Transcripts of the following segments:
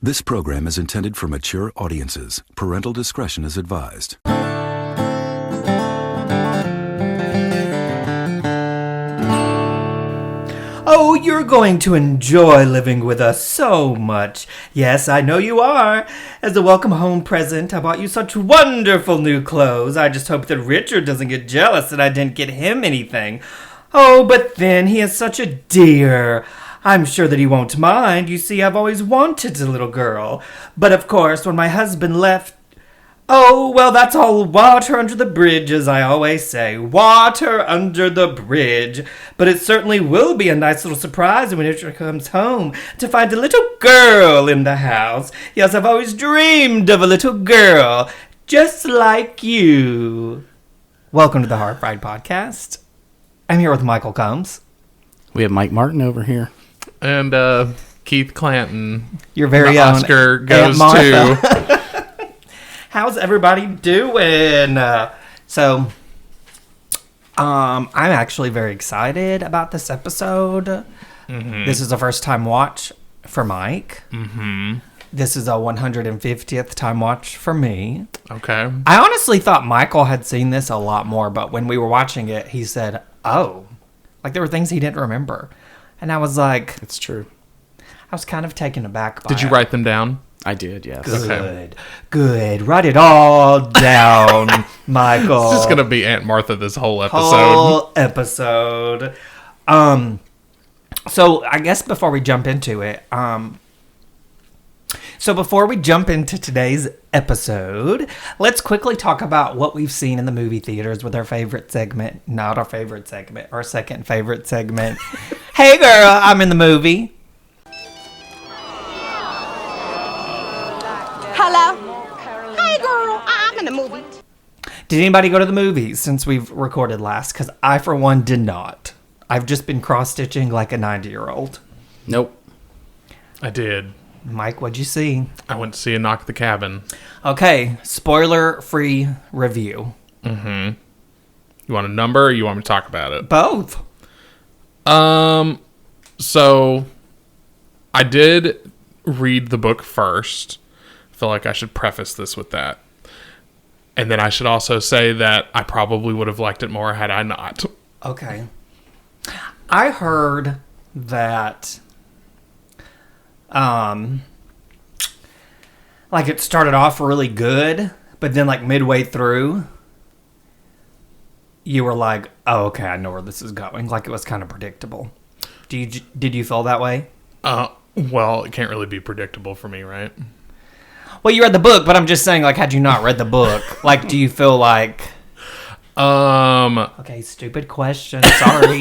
This program is intended for mature audiences. Parental discretion is advised. Oh, you're going to enjoy living with us so much. Yes, I know you are. As a welcome home present, I bought you such wonderful new clothes. I just hope that Richard doesn't get jealous that I didn't get him anything. Oh, but then he is such a dear. I'm sure that he won't mind. You see, I've always wanted a little girl. But of course, when my husband left... Oh, well, that's all water under the bridge, as I always say. Water under the bridge. But it certainly will be a nice little surprise when Richard comes home to find a little girl in the house. Yes, I've always dreamed of a little girl, just like you. Welcome to the Heart Ride Podcast. I'm here with Michael Combs. We have Mike Martin over here. And Keith Clanton. Your very own Oscar goes to... How's everybody doing? I'm actually very excited about this episode. Mm-hmm. This is a first time watch for Mike. Mm-hmm. This is a 150th time watch for me. Okay. I honestly thought Michael had seen this a lot more, but when we were watching it, he said, oh, like there were things he didn't remember. And I was like... It's true. I was kind of taken aback by Did you write them down? I did, yes. Good. Write it all down, Michael. It's just going to be Aunt Martha this whole episode. So I guess before we jump into it, before we jump into today's episode, let's quickly talk about what we've seen in the movie theaters with our favorite segment, not our favorite segment, our second favorite segment. Hey girl, I'm in the movie. Hello? Hey, girl, I'm in the movie. Did anybody go to the movies since we've recorded last? Because I, for one, did not. I've just been cross-stitching like a 90-year-old. Nope. I did. Mike, what'd you see? I went to see a Knock at the Cabin. Okay, spoiler-free review. Mm-hmm. You want a number or you want me to talk about it? Both. So, I did read the book first. I feel like I should preface this with that. And then I should also say that I probably would have liked it more had I not. Okay. I heard that like it started off really good, but then like midway through you were like, oh, okay, I know where this is going. Like it was kind of predictable. Did you feel that way? Well, it can't really be predictable for me, right? Well, you read the book, but I'm just saying, like, had you not read the book, like, do you feel like... Okay, stupid question. Sorry.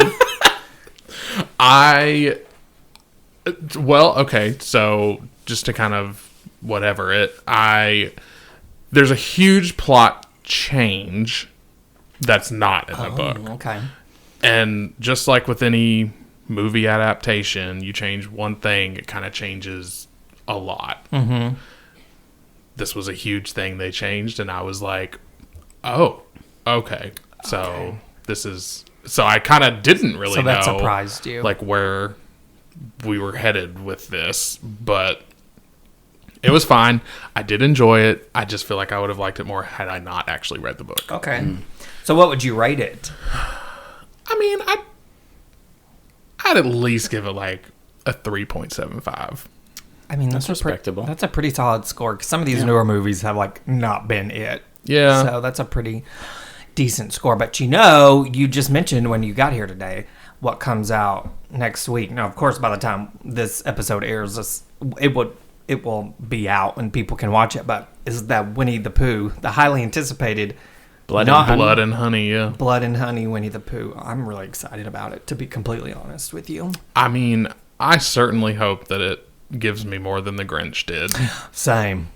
Well, okay, so just to kind of whatever it, there's a huge plot change that's not in the book. Okay. And just like with any movie adaptation, you change one thing, it kind of changes a lot. Mm-hmm. This was a huge thing they changed, and I was like, oh, okay. So this is... So I kind of didn't really know... So that surprised you. Like, where we were headed with this, but it was fine. I did enjoy it. I just feel like I would have liked it more had I not actually read the book. Okay. So what would you rate it? I mean, I'd at least give it, like, a 3.75. I mean, that's respectable. That's a pretty solid score, because some of these newer movies have, like, not been it. Yeah. So that's a pretty decent score. But you just mentioned when you got here today what comes out next week. Now, of course, by the time this episode airs, it will be out and people can watch it. But is that Winnie the Pooh, the highly anticipated Blood and Honey, yeah. Blood and Honey, Winnie the Pooh. I'm really excited about it, to be completely honest with you. I mean, I certainly hope that it gives me more than The Grinch did. Same.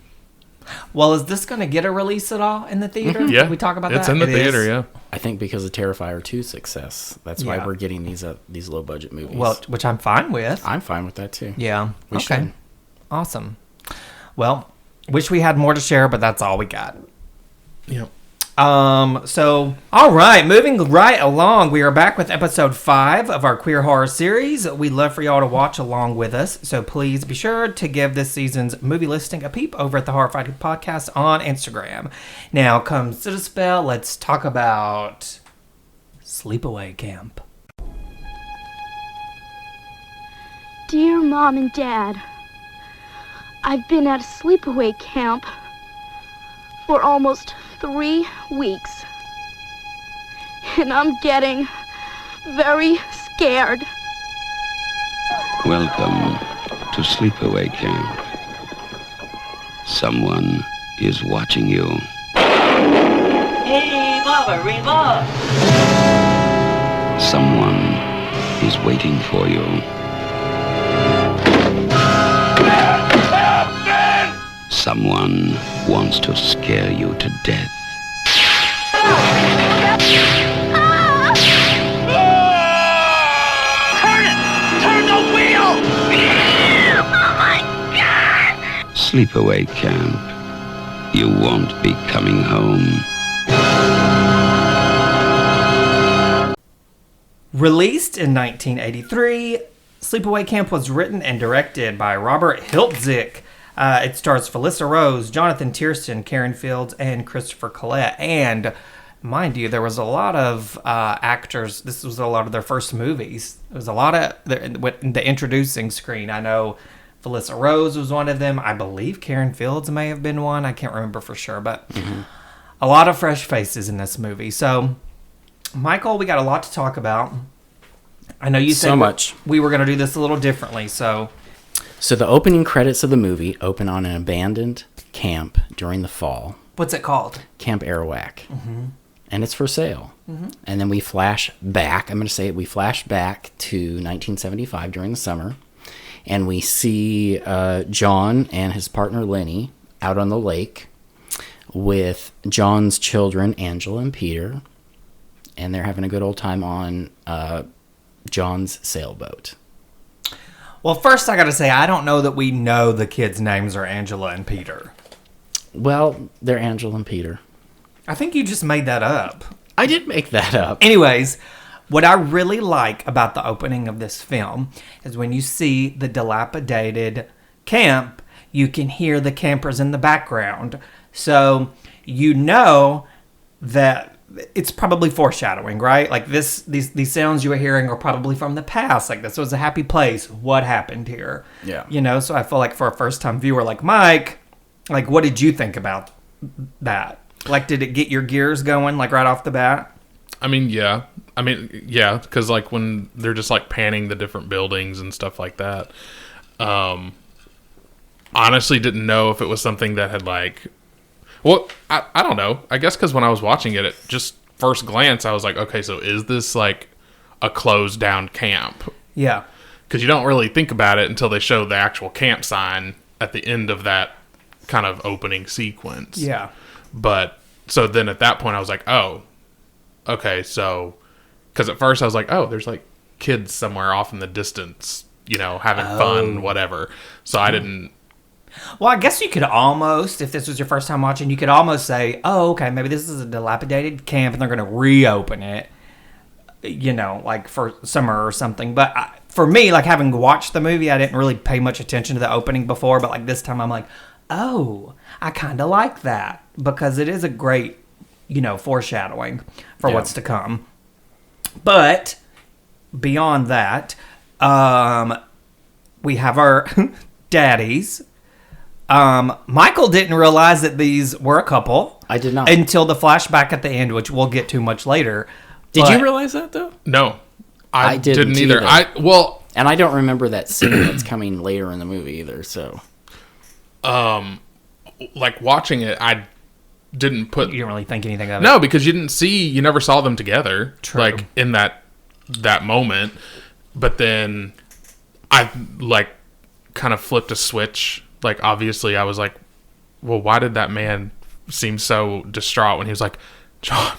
Well, is this going to get a release at all in the theater? Mm-hmm. Yeah. Did we talk about that? It's in the theater, yeah. I think because of Terrifier 2's success. That's why we're getting these low-budget movies. Well, which I'm fine with. I'm fine with that, too. Yeah. We should. Awesome. Well, wish we had more to share, but that's all we got. Yep. So, all right, moving right along, we are back with episode 5 of our queer horror series. We'd love for y'all to watch along with us, so please be sure to give this season's movie listing a peep over at the Horrified Podcast on Instagram. Now comes to the spell, let's talk about Sleepaway Camp. Dear Mom and Dad, I've been at a sleepaway camp for almost 3 weeks, and I'm getting very scared. Welcome to Sleepaway Camp. Someone is watching you. Hey, Baba, Reba! Someone is waiting for you. Someone wants to scare you to death. Turn it! Turn the wheel! Oh my God! Sleepaway Camp. You won't be coming home. Released in 1983, Sleepaway Camp was written and directed by Robert Hiltzik. It stars Felissa Rose, Jonathan Tiersten, Karen Fields, and Christopher Collet. And mind you, there was a lot of actors. This was a lot of their first movies. There was a lot of the introducing screen. I know Felissa Rose was one of them. I believe Karen Fields may have been one. I can't remember for sure, but a lot of fresh faces in this movie. So, Michael, we got a lot to talk about. I know you said so much. We were going to do this a little differently, so... So the opening credits of the movie open on an abandoned camp during the fall. What's it called? Camp Arawak. Mm-hmm. And it's for sale. Mm-hmm. And then we flash back. I'm going to say it. We flash back to 1975 during the summer. And we see John and his partner Lenny out on the lake with John's children, Angela and Peter. And they're having a good old time on John's sailboat. Well, first I got to say, I don't know that we know the kids' names are Angela and Peter. Well, they're Angela and Peter. I think you just made that up. I did make that up. Anyways, what I really like about the opening of this film is when you see the dilapidated camp, you can hear the campers in the background. So you know that it's probably foreshadowing, right? Like these sounds you were hearing are probably from the past. Like this was a happy place. What happened here? Yeah. You know, so I feel like for a first time viewer like Mike, like what did you think about that? Like did it get your gears going like right off the bat? I mean, yeah, because like when they're just like panning the different buildings and stuff like that. Honestly, didn't know if it was something that had like. Well, I don't know. I guess because when I was watching it, at just first glance, I was like, okay, so is this like a closed down camp? Yeah. Because you don't really think about it until they show the actual camp sign at the end of that kind of opening sequence. Yeah. But so then at that point, I was like, oh, okay, so because at first I was like, oh, there's like kids somewhere off in the distance, you know, having fun, whatever. So I didn't. Well, I guess you could almost, if this was your first time watching, you could almost say, oh, okay, maybe this is a dilapidated camp and they're going to reopen it, you know, like for summer or something. But for me, like having watched the movie, I didn't really pay much attention to the opening before. But like this time I'm like, oh, I kind of like that because it is a great, you know, foreshadowing for what's to come. But beyond that, we have our daddies. Michael didn't realize that these were a couple. I did not. Until the flashback at the end, which we'll get to much later. Did you realize that, though? No. I didn't either. And I don't remember that scene that's coming later in the movie either, so. Like, watching it, I didn't put... You didn't really think anything of it? No, because you never saw them together. True. Like, in that moment. But then I, like, kind of flipped a switch. Like, obviously, I was like, well, why did that man seem so distraught when he was like, John?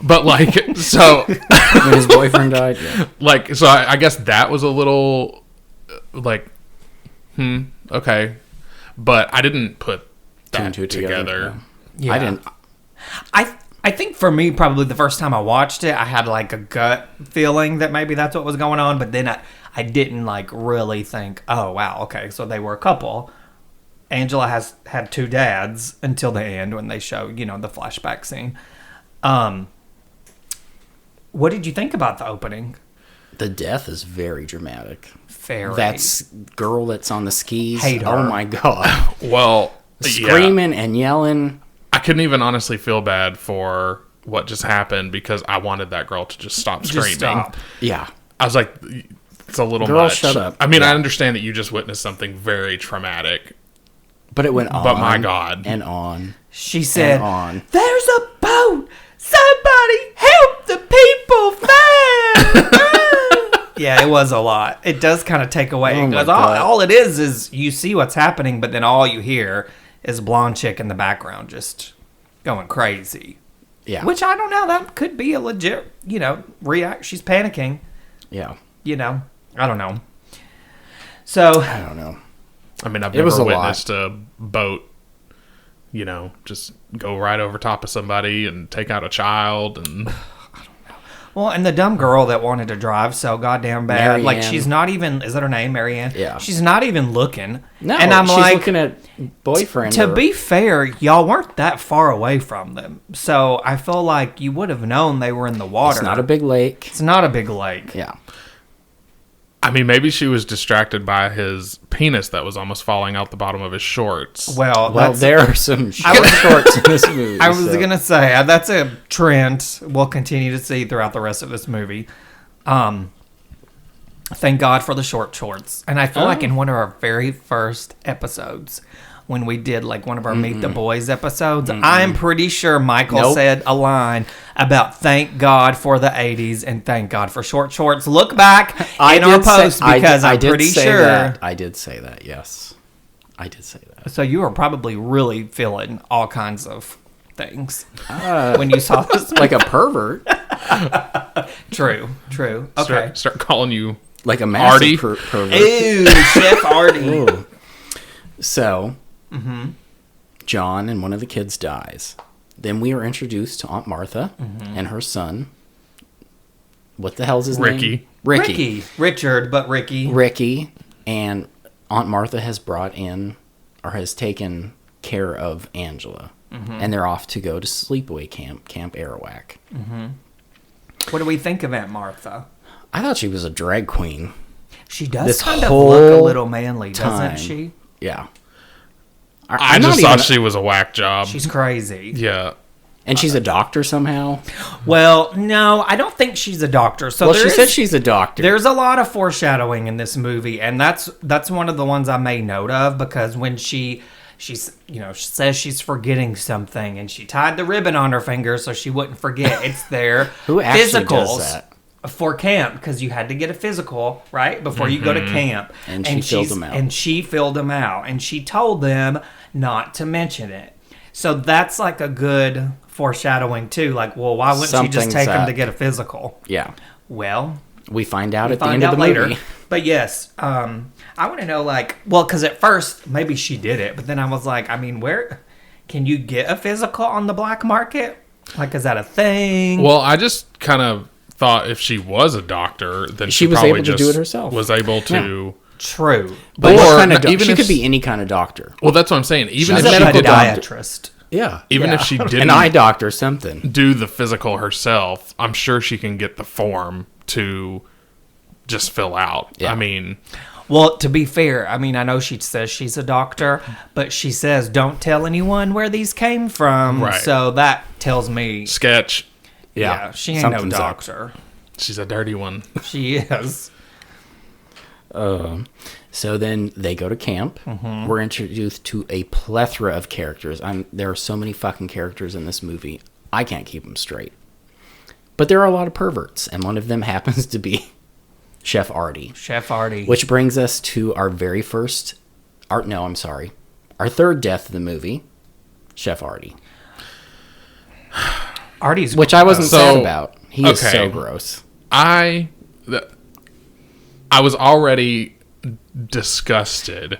But, like, so... when his boyfriend died, yeah. Like, so I guess that was a little, like, okay. But I didn't put that Two and two together. Yeah. I didn't. I think for me, probably the first time I watched it, I had like a gut feeling that maybe that's what was going on, but then I didn't like really think, oh wow, okay, so they were a couple. Angela had 2 dads until the end when they show, the flashback scene. What did you think about the opening? The death is very dramatic. Very. That's girl that's on the skis. Hate her. Oh my god. Well, Screaming and yelling. I couldn't even honestly feel bad for what just happened because I wanted that girl to just stop screaming. Stop. Yeah. I was like, it's a little Girl, much. shut up. I mean, Yeah. I understand that you just witnessed something very traumatic. But it went on. But my God. And on. She said, And on. "There's a boat! Somebody help the people fast!" Yeah, it was a lot. It does kind of take away. Oh my Because God. all it is you see what's happening, but then all you hear is a blonde chick in the background just going crazy. Yeah. Which I don't know. That could be a legit, react. She's panicking. Yeah. I don't know. So I don't know. I mean, I've It was never a lot. witnessed a boat, just go right over top of somebody and take out a child. And well, and the dumb girl that wanted to drive so goddamn bad, Mary like Ann. she's not even. Is that her name, Mary Ann? Yeah. She's not even looking. No, and I'm she's like, looking at boyfriend. to or- be fair, y'all weren't that far away from them, so I feel like you would have known they were in the water. It's not a big lake. It's not a big lake. Yeah. I mean, maybe she was distracted by his penis that was almost falling out the bottom of his shorts. Well, Well, that's, there are some shorts in this movie. I was so- gonna say that's a trend we'll continue to see throughout the rest of this movie. Thank God for the short shorts, and I feel like in one of our very first episodes, when we did like one of our Meet the Boys episodes, I'm pretty sure Michael Nope. said a line about thank God for the 80s and thank God for short shorts. Look back in our post because I'm pretty sure. That. I did say that, yes. I did say that. So you were probably really feeling all kinds of things when you saw this. Like a pervert. True. Okay. Start calling you Like a Artie? massive pervert. Ew, Chef Artie. Ooh. So, John and one of the kids dies. Then we are introduced to Aunt Martha and her son. What the hell's his Ricky. name? Ricky. Richard, but Ricky. Ricky. And Aunt Martha has brought in, or has taken care of Angela. And they're off to go to Sleepaway Camp, Camp Arawak. What do we think of Aunt Martha? I thought she was a drag queen. She does This kind of whole look a little manly, time. doesn't she? Yeah. I I'm just not thought even- she was a whack job. She's crazy. Yeah. And she's a doctor somehow. Well, no, I don't think she's a doctor. So Well, there she is- said she's a doctor. There's a lot of foreshadowing in this movie, and that's one of the ones I made note of because when she's she says she's forgetting something, and she tied the ribbon on her finger so she wouldn't forget. It's their Who actually physicals does that? for camp because you had to get a physical right before you go to camp, And she filled she's- them out. And she filled them out, and she told them not to mention it. So that's like a good foreshadowing too. Like, well, why wouldn't she just Something's take them up. to get a physical? Yeah. Well, We find out we at the find end of out the later. movie. But yes, I want to know, like, well, because at first maybe she did it, but then I was like, I mean, where can you get a physical on the black market? Like, is that a thing? Well, I just kind of thought if she was a doctor, then She she was probably able to just do it herself. was able to. True. But Or what kind of even she if- could be any kind of doctor. Well, that's what I'm saying. Even She's if a she medical did, doctor. podiatrist. Yeah. even if she An didn't eye doctor, something. do the physical herself, I'm sure she can get the form to just fill out. Yeah. I mean, Well, to be fair, I mean, I know she says she's a doctor, but she says don't tell anyone where these came from. Right. So that tells me, sketch. yeah, she ain't Something's no up. doctor. She's a dirty one. She is. So then they go to camp. We're introduced to a plethora of characters. There are so many fucking characters in this movie. I can't keep them straight. But there are a lot of perverts, and one of them happens to be Chef Artie. Chef Artie. Which brings us to our our third death of the movie, Chef Artie. Artie's Which I wasn't So, sad about. He is okay. so gross. I was already disgusted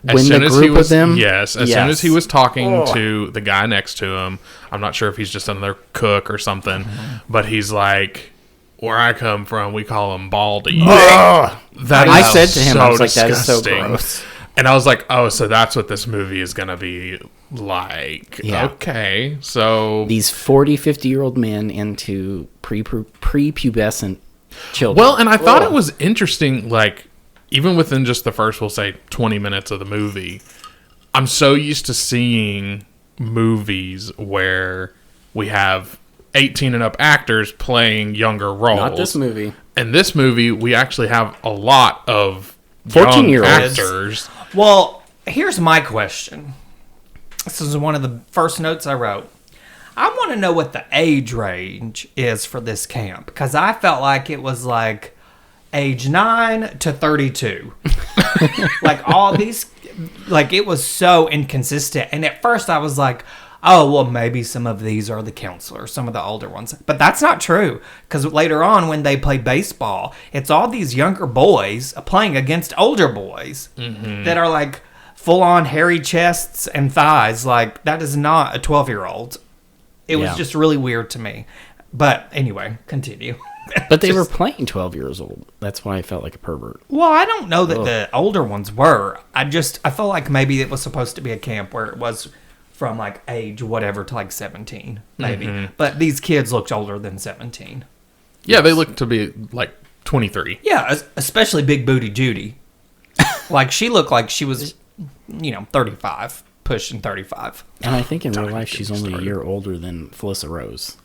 when the group of them. Yes, as soon as he was talking to the guy next to him, I'm not sure if he's just another cook or something, but he's like, "Where I come from, we call him Baldy." I said to him, I was like, disgusting. "That is so gross." And I was like, "Oh, so that's what this movie is gonna be like." Yeah. Okay, so These 40, 50-year-old men into prepubescent children. well, and I thought it was interesting, like, even within just the first, we'll say, 20 minutes of the movie, I'm so used to seeing movies where we have 18 and up actors playing younger roles. Not this movie. In this movie, we actually have a lot of 14-year-olds. actors. Well, here's my question. This is one of the first notes I wrote. I want to know what the age range is for this camp, because I felt like it was like age 9 to 32. Like all these, like it was so inconsistent. And at first I was like, oh, well, maybe some of these are the counselors, some of the older ones. But that's not true, because later on when they play baseball, it's all these younger boys playing against older boys that are like full-on hairy chests and thighs. Like, that is not a 12-year-old. It was just really weird to me. But anyway, continue. But they were playing 12 years old. That's why I felt like a pervert. Well, I don't know that the older ones were. I felt like maybe it was supposed to be a camp where it was from like age whatever to like 17, maybe. But these kids looked older than 17. Yeah, they look to be like 23. Yeah, especially Big Booty Judy. Like, she looked like she was, 35, pushing 35. And I think in real life she's only a year older than Felissa Rose.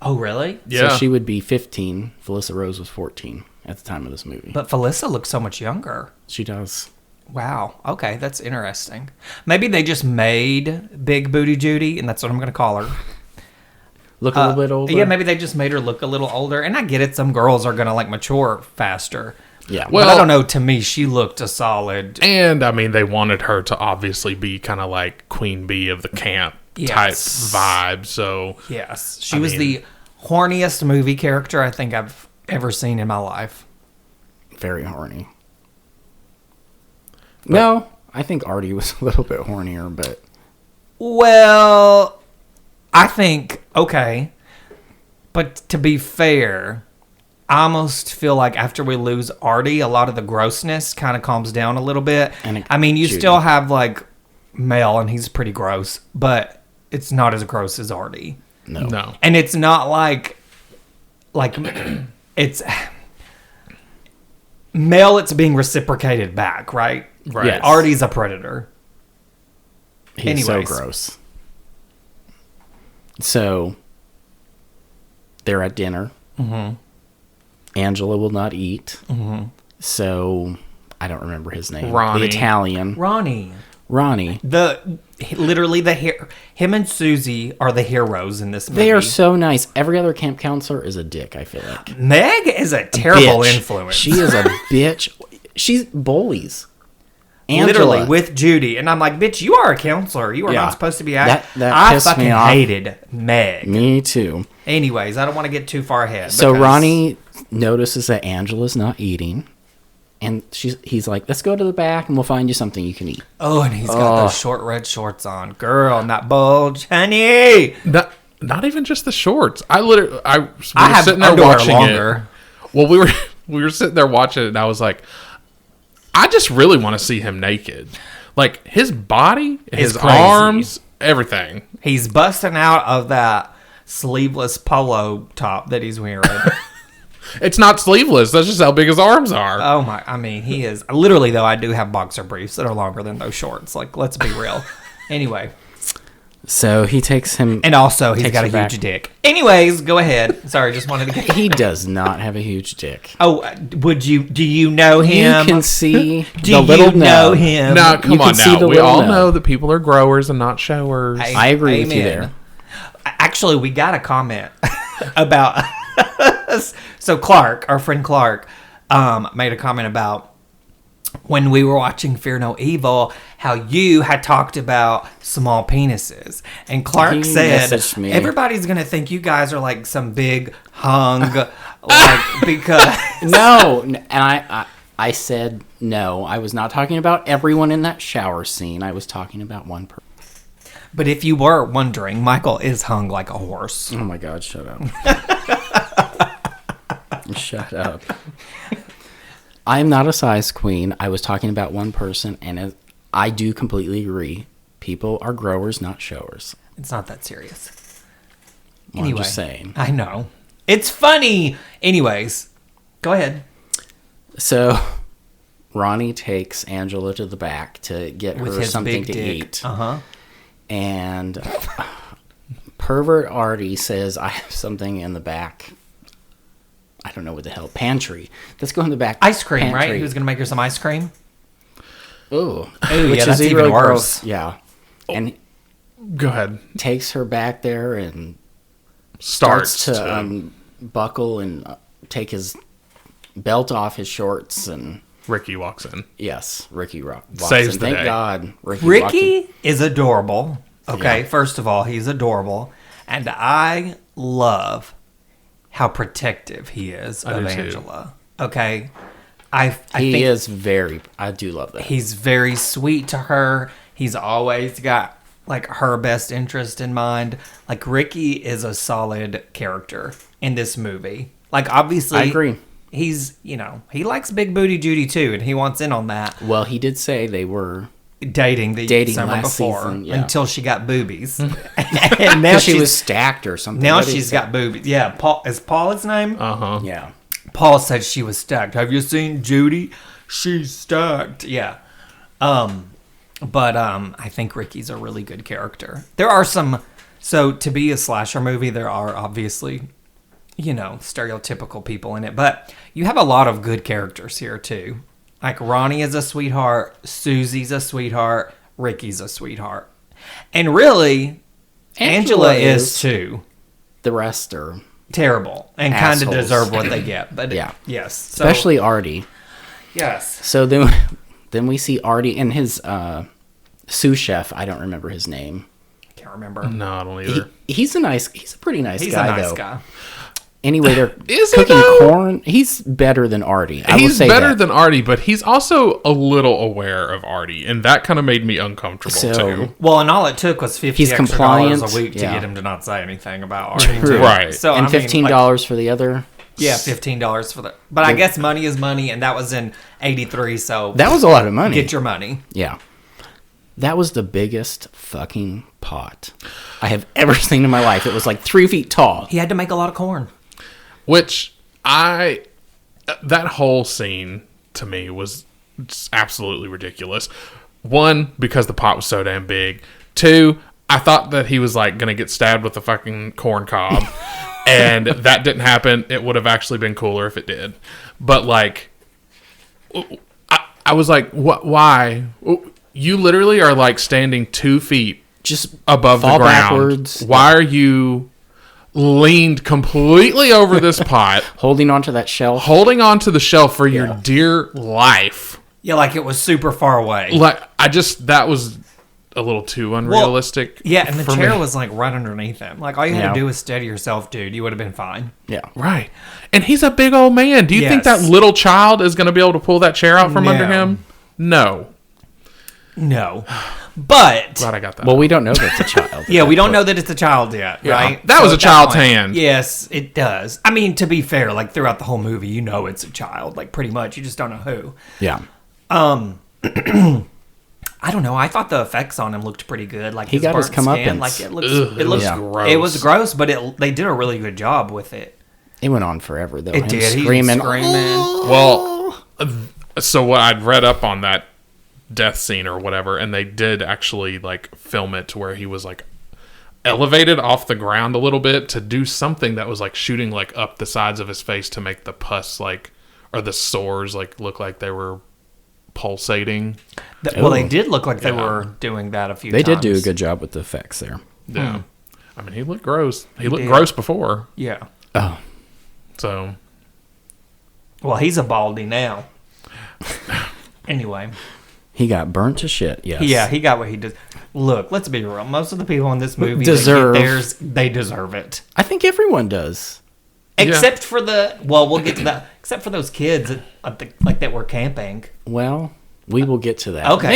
Oh, really? Yeah. So she would be 15. Felissa Rose was 14 at the time of this movie. But Felissa looks so much younger. She does. Wow. Okay, that's interesting. Maybe they just made Big Booty Judy, and that's what I'm going to call her. Look a little bit older? Yeah, maybe they just made her look a little older. And I get it. Some girls are going to, like, mature faster. Yeah. Well, but I don't know. To me, she looked a solid. And, I mean, they wanted her to obviously be kind of like Queen Bee of the camp type vibe, so... Yes. She was the horniest movie character I think I've ever seen in my life. Very horny. No, I think Artie was a little bit hornier, but... Well, I think, okay. But to be fair, I almost feel like after we lose Artie, a lot of the grossness kind of calms down a little bit. I mean, you still have, like, Mel, and he's pretty gross, but it's not as gross as Artie. No. And it's not like it's... Mel, it's being reciprocated back, right? Right. Yes. Artie's a predator. He's so gross. So, they're at dinner. Mm-hmm. Angela will not eat. Mm-hmm. So, I don't remember his name. Ronnie. The Italian. Ronnie. Literally him and Susie are the heroes in this movie. They are so nice. Every other camp counselor is a dick, I feel like. Meg is a terrible bitch. influence. She is a bitch. She's bullies. Angela. Literally, with Judy. And I'm like, bitch, you are a counselor. You are not supposed to be acting. That I pissed fucking me off. hated Meg. Me too. Anyways, I don't want to get too far ahead. So Ronnie notices that Angela's not eating. And he's like, let's go to the back and we'll find you something you can eat. Oh, and he's got those short red shorts on. Girl, not bulge. Honey. Not even just the shorts. I was have sitting there underwear watching longer. it. Well, we were sitting there watching it, and I was like, I just really want to see him naked. Like, his body, his crazy. arms, everything. He's busting out of that sleeveless polo top that he's wearing. It's not sleeveless. That's just how big his arms are. Oh my! I mean, he is literally though. I do have boxer briefs that are longer than those shorts. Like, let's be real. Anyway, so he takes him, and also he's got a back. huge dick. Anyways, go ahead. Sorry, just wanted to get. He does not have a huge dick. Oh, do you know him? You can see do the little you know him? Now, come on see now. the We little all no. know that people are growers and not showers. I agree with you Amen. there. Actually, we got a comment about. So Clark, our friend Clark, made a comment about when we were watching Fear No Evil, how you had talked about small penises. And Clark He said, messaged me. everybody's going to think you guys are like some big hung, like, because... No, and I said no. I was not talking about everyone in that shower scene. I was talking about one person. But if you were wondering, Michael is hung like a horse. Oh my God, shut up. Shut up. I'm not a size queen. I was talking about one person, and I do completely agree. People are growers, not showers. It's not that serious. Well, Anyway, I'm just saying. I know. It's funny. Anyways, go ahead. So, Ronnie takes Angela to the back to get With her his something big to dick. eat. Uh-huh. And pervert Artie says, I have something in the back. I don't know what the hell. Pantry. Let's go in the back. Ice cream, pantry. right? He was going to make her some ice cream? Ooh. Yeah, that's even worse. Yeah. And Go ahead. takes her back there and Starts to unbuckle and take his belt off his shorts. And Ricky walks in. yes, Ricky walks Saves in. the Thank day. God. Ricky Is adorable. Okay, Yeah. first of all, he's adorable. And I love how protective he is I of do too. Angela. Okay? I He think is very... I do love that. he's very sweet to her. He's always got like her best interest in mind. Like Ricky is a solid character in this movie. Like obviously I agree. He's, he likes Big Booty Judy too, and he wants in on that. Well, he did say they were... Dating summer last before season, yeah. until she got boobies. And now she was stacked or something. now What did he she's say? got boobies. Yeah, Paul is Paul his name? Uh-huh. Yeah. Paul said she was stacked. Have you seen Judy? She's stacked. Yeah. But I think Ricky's a really good character. There are some... So, to be a slasher movie, there are obviously, stereotypical people in it. But you have a lot of good characters here, too. Like, Ronnie is a sweetheart. Susie's a sweetheart. Ricky's a sweetheart. And really, Angela is, too. The rest are... Terrible. And kind of Assholes. deserve what they get. But Yeah. yes. So, Especially Artie. yes. So then we see Artie and his sous chef. I don't remember his name. Can't remember. No, I don't either. He's a pretty nice He's guy, a nice though. guy. Anyway, they're Is he, cooking though? corn. He's better than Artie. I will He's say better that. than Artie, but he's also a little aware of Artie, and that kind of made me uncomfortable So- too. Well, and all it took was $50 He's extra compliant, dollars a week to yeah. get him to not say anything about Artie. True. too. Right. So And I mean, $15 for the other. Yeah, $15 for the. But I guess money is money, and that was in '83. So That was a lot of money. get your money. Yeah. That was the biggest fucking pot I have ever seen in my life. It was like 3 feet tall. He had to make a lot of corn. Which that whole scene to me was just absolutely ridiculous. One, because the pot was so damn big. Two, I thought that he was like gonna get stabbed with a fucking corn cob, and that didn't happen. It would have actually been cooler if it did. But like, I was like, what? Why? You literally are like standing 2 feet Just above the fall ground. backwards. Why are you leaned completely over this pot, Holding onto that shelf. holding onto the shelf for your dear life? Yeah, like it was super far away. Like that was a little too unrealistic. Yeah, and the for chair me. was like right underneath him. Like all you had Yeah. to do was steady yourself, dude. You would have been fine. Yeah. Right. And he's a big old man. Do you think that Yes. little child is going to be able to pull that chair out from No. under him? No. No, but Glad I got that. Well, we don't know that's a child. yeah, we don't know that it's a child yet, right? That was So a at child's point- hand. Yes, it does. I mean, to be fair, like throughout the whole movie, you know it's a child, like pretty much. You just don't know who. Yeah. I don't know. I thought the effects on him looked pretty good. Like He got his burnt skin, comeuppance. like it looks. Ugh, it looks yeah. gross. It was gross, but they did a really good job with it. It went on forever, though. It Him did. He was Screaming. screaming. Well, so what I'd read up on that death scene or whatever, and they did actually like film it to where he was like elevated off the ground a little bit to do something that was like shooting like up the sides of his face to make the pus like or the sores like look like they were pulsating. Well, they Ooh. did look like they Yeah. were doing that a few They times. did do a good job with the effects there. Yeah. I mean, he looked gross. He looked did. gross before. Yeah. Oh. So, Well, he's a baldy now. Anyway. He got burnt to shit, yes. Yeah, he got what he did. Look, let's be real. Most of the people in this movie Deserve. that get theirs, they deserve it. I think everyone does. Except for we'll get to that. Except for those kids that were camping. Well, we will get to that. Okay.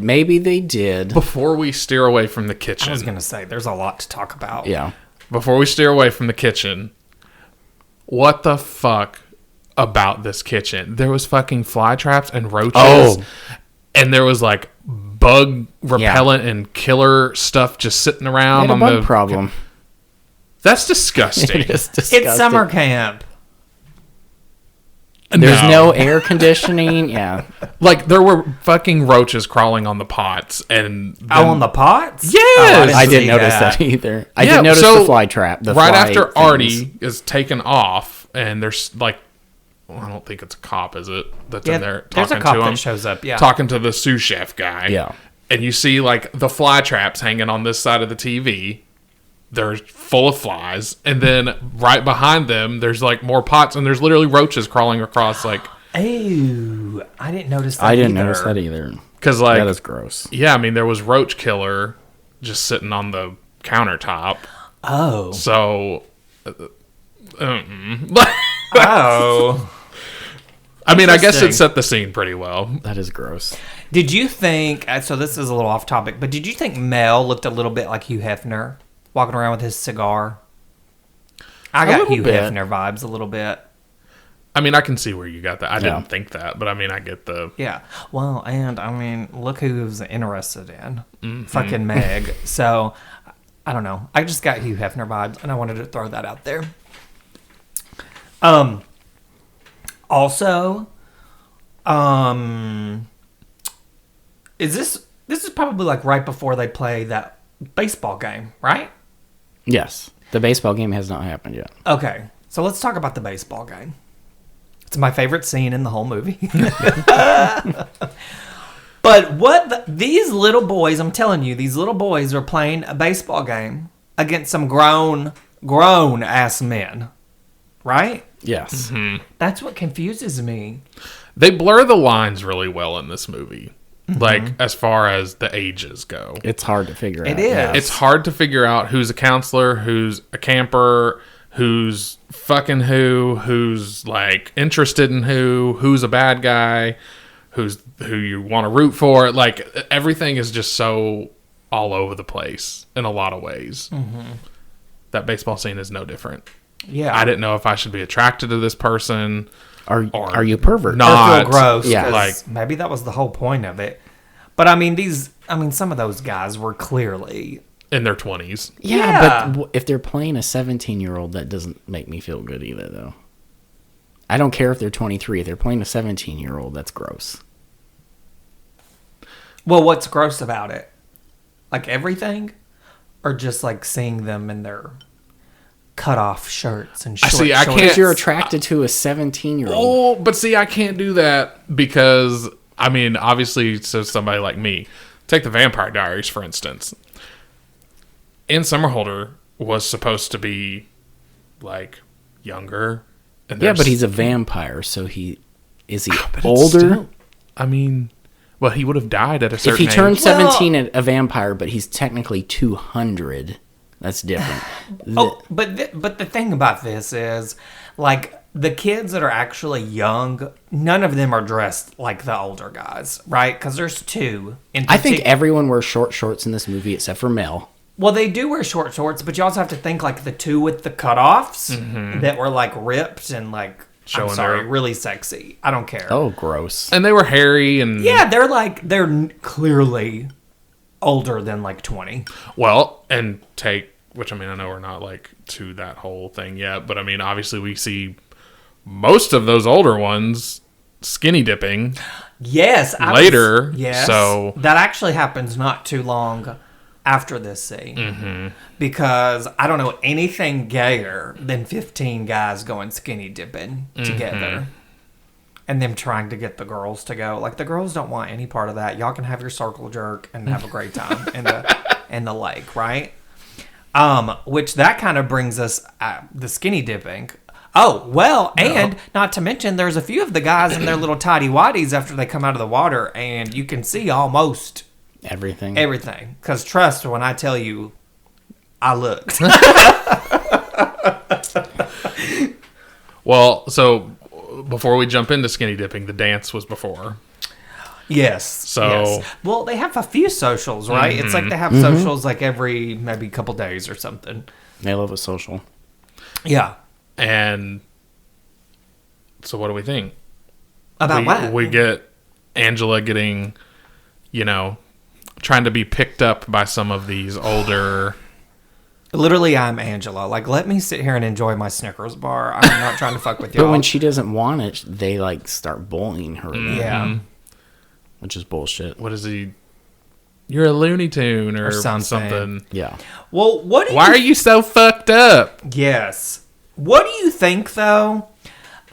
Maybe they did. Before we steer away from the kitchen. I was going to say, there's a lot to talk about. Yeah. Before we steer away from the kitchen, what the fuck about this kitchen? There was fucking fly traps and roaches. Oh. And there was like bug repellent and killer stuff just sitting around They had a bug problem. That's disgusting. It is disgusting. It's summer camp. There's no air conditioning. Yeah. Like, there were fucking roaches crawling on the pots. And on the pots? Yes! I didn't notice that either. I did notice the fly trap. Right after Artie is taken off, and there's like, well, I don't think it's a cop, is it? That's in there talking to him. There's a cop that shows up, talking to the sous chef guy. Yeah. And you see, like, the fly traps hanging on this side of the TV. They're full of flies. And then right behind them, there's, like, more pots. And there's literally roaches crawling across, like... Ew. I didn't notice that notice that either. Because, like... That is gross. Yeah, I mean, there was roach killer just sitting on the countertop. Oh. So... Oh. I mean, I guess it set the scene pretty well. That is gross. Did you think, so this is a little off topic, but did you think Mel looked a little bit like Hugh Hefner, walking around with his cigar? I got Hugh Hefner vibes a little bit. I mean, I can see where you got that. I didn't think that, but I mean, I get the... Yeah. Well, and I mean, look who's interested in. Fucking Meg. So, I don't know. I just got Hugh Hefner vibes, and I wanted to throw that out there. Also, this is probably like right before they play that baseball game, right? Yes. The baseball game has not happened yet. Okay. So let's talk about the baseball game. It's my favorite scene in the whole movie. But these little boys, I'm telling you, these little boys are playing a baseball game against some grown ass men. Right? Yes. Mm-hmm. That's what confuses me. They blur the lines really well in this movie. Like, as far as the ages go. It's hard to figure out. It is. Yes. It's hard to figure out who's a counselor, who's a camper, who's fucking who's, like, interested in who's a bad guy, who you want to root for. Like, everything is just so all over the place in a lot of ways. Mm-hmm. That baseball scene is no different. Yeah. I didn't know if I should be attracted to this person. Are you pervert? Not. Or feel gross. Yeah. Like, maybe that was the whole point of it. But I mean, some of those guys were clearly in their 20s. Yeah, but if they're playing a 17-year-old, that doesn't make me feel good either, though. I don't care if they're 23. If they're playing a 17-year-old, that's gross. Well, what's gross about it? Like everything? Or just like seeing them in their cut off shirts and shorts? I can't. Because you're attracted to a 17-year-old. Oh, but see, I can't do that because, I mean, obviously, so somebody like me, take the Vampire Diaries, for instance. Ian Somerhalder was supposed to be, like, younger. And yeah, but he's a vampire, so is he but older? Still, I mean, well, he would have died at a certain age. If he turned 17 a vampire, but he's technically 200, that's different. But the thing about this is, like, the kids that are actually young, none of them are dressed like the older guys, right? Because there's two. I think everyone wears short shorts in this movie except for Mel. Well, they do wear short shorts, but you also have to think, like, the two with the cutoffs that were, like, ripped and, like, really sexy. I don't care. Oh, gross. And they were hairy and... Yeah, they're clearly older than, like, 20. Well, and which, I mean, I know we're not, like, to that whole thing yet, but, I mean, obviously we see most of those older ones skinny dipping. Yes. Later. Yes. So... That actually happens not too long after this scene, because I don't know anything gayer than 15 guys going skinny dipping together and them trying to get the girls to go. Like, the girls don't want any part of that. Y'all can have your circle jerk and have a great time in the lake, right? Which that kind of brings us the skinny dipping. Oh, well, and not to mention there's a few of the guys in their little tidy whities after they come out of the water, and you can see almost everything. Because trust when I tell you, I looked. Well, so before we jump into skinny dipping, the dance was before. Yes. So, yes. Well, they have a few socials, right? It's like they have socials like every maybe couple days or something. They love a social. Yeah. And so what do we think? About what? We get Angela getting, trying to be picked up by some of these older... Literally, I'm Angela. Like, let me sit here and enjoy my Snickers bar. I'm not trying to fuck with you. But when she doesn't want it, they like start bullying her. Yeah. Which is bullshit. What is he? You're a Looney Tune or something. Yeah. Well, why are you so fucked up? Yes. What do you think, though,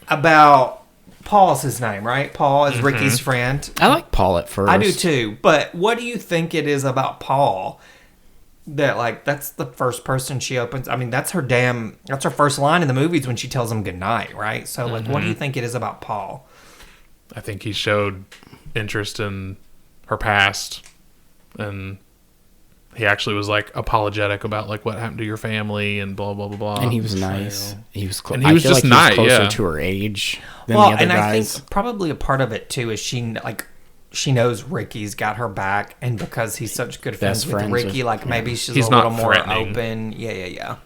about Paul's his name, right? Paul is Ricky's friend. I like Paul at first. I do too. But what do you think it is about Paul that, like, that's the first person she opens? I mean, that's her first line in the movies when she tells him goodnight, right? So, like, what do you think it is about Paul? I think he showed interest in her past, and he actually was like apologetic about like what happened to your family and blah blah blah blah. And he was nice. He was and he was just nice, closer to her age than Well, the other and guys. I think probably a part of it too is she knows Ricky's got her back, and because he's such good friends with Ricky, maybe she's he's a little not more threatening. open. Yeah.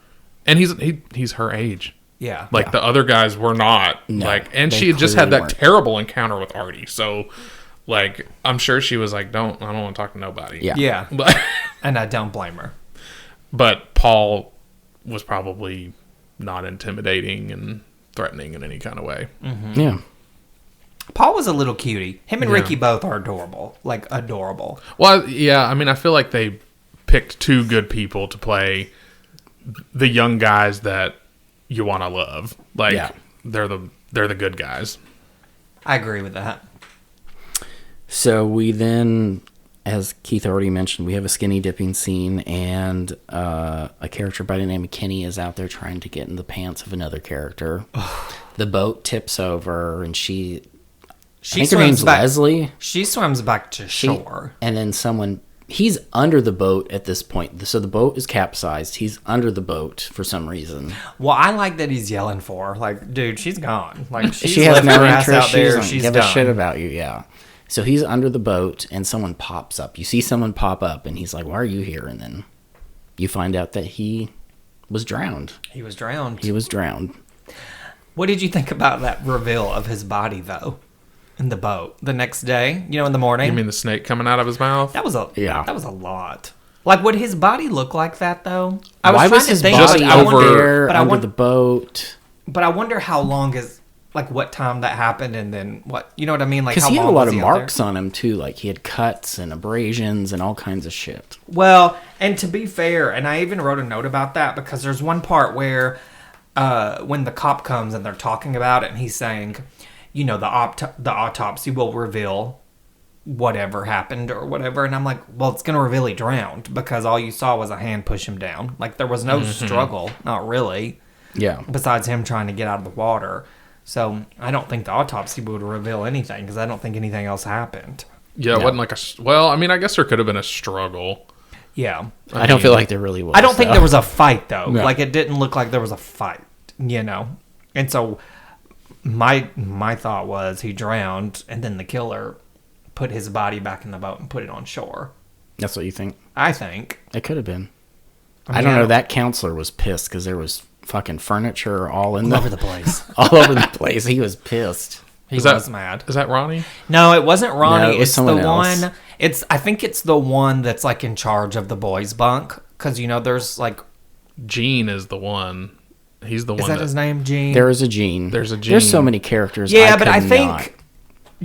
And he's her age. Yeah. Like the other guys were not. No, and she had just had that terrible encounter with Artie. So like I'm sure she was like, I don't want to talk to nobody. Yeah. But and I don't blame her. But Paul was probably not intimidating and threatening in any kind of way. Mm-hmm. Yeah. Paul was a little cutie. Him and Ricky both are adorable. Like, adorable. Well, yeah, I mean, I feel like they picked two good people to play the young guys that you want to love. Like, they're the good guys. I agree with that. So we then, as Keith already mentioned, we have a skinny dipping scene, and a character by the name of Kenny is out there trying to get in the pants of another character. The boat tips over, and I think her name's Leslie. She swims back to shore. And then he's under the boat at this point. So the boat is capsized. He's under the boat for some reason. Well, I like that he's yelling for her. Like, dude, she's gone. Like, she has no interest out there. She doesn't give a shit about you, yeah. So he's under the boat, and someone pops up. You see someone pop up, and he's like, why are you here? And then you find out that he was drowned. He was drowned. What did you think about that reveal of his body, though? In the boat the next day, in the morning. You mean the snake coming out of his mouth? That was a lot. Like, would his body look like that though? Why was his body under the boat? But I wonder how long what time that happened, and then what? You know what I mean? Like, because how he had a long lot was of he marks on him too. Like he had cuts and abrasions and all kinds of shit. Well, and to be fair, and I even wrote a note about that because there's one part where when the cop comes and they're talking about it, and he's saying, the autopsy will reveal whatever happened or whatever. And I'm like, well, it's going to reveal he drowned because all you saw was a hand push him down. Like, there was no struggle. Not really. Yeah. Besides him trying to get out of the water. So I don't think the autopsy would reveal anything because I don't think anything else happened. Yeah, it wasn't like I guess there could have been a struggle. Yeah. I don't feel like there really was. I don't think there was a fight, though. No. Like, it didn't look like there was a fight, And so my thought was he drowned, and then the killer put his body back in the boat and put it on shore. That's what you think? I think. It could have been. I don't know. That counselor was pissed because there was fucking furniture all over the place. All over the place. He was pissed. He was mad. Is that Ronnie? No, it wasn't Ronnie. No, it was someone else. I think it's the one that's like in charge of the boys' bunk. Because, there's like... Gene is the one. He's the one. Is that his name, Gene? There is a Gene. There's a Gene. There's so many characters. Yeah, but I think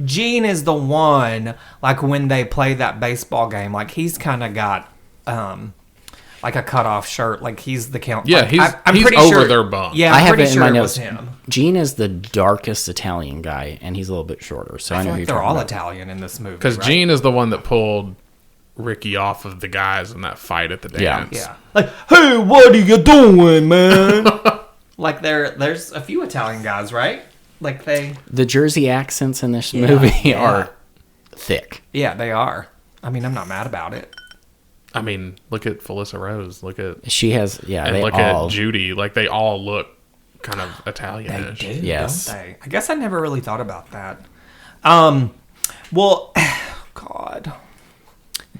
Gene is the one, like when they play that baseball game, like he's kind of got like a cut-off shirt. Like he's the count. Yeah, like, he's pretty over sure, their bunk. Yeah, I I'm have pretty it in sure my it notes. was him. Gene is the darkest Italian guy, and he's a little bit shorter. So I know feel who like you're they're all talking Italian in this movie. Because right? Gene is the one that pulled Ricky off of the guys in that fight at the dance. Yeah. Like, hey, what are you doing, man? Like there's a few Italian guys, right? Like the Jersey accents in this movie are thick. Yeah, they are. I mean, I'm not mad about it. I mean, look at Felissa Rose. Look at she has and they look all at Judy. Like they all look kind of Italianish. They do, Yes. don't they? I guess I never really thought about that. Well, God.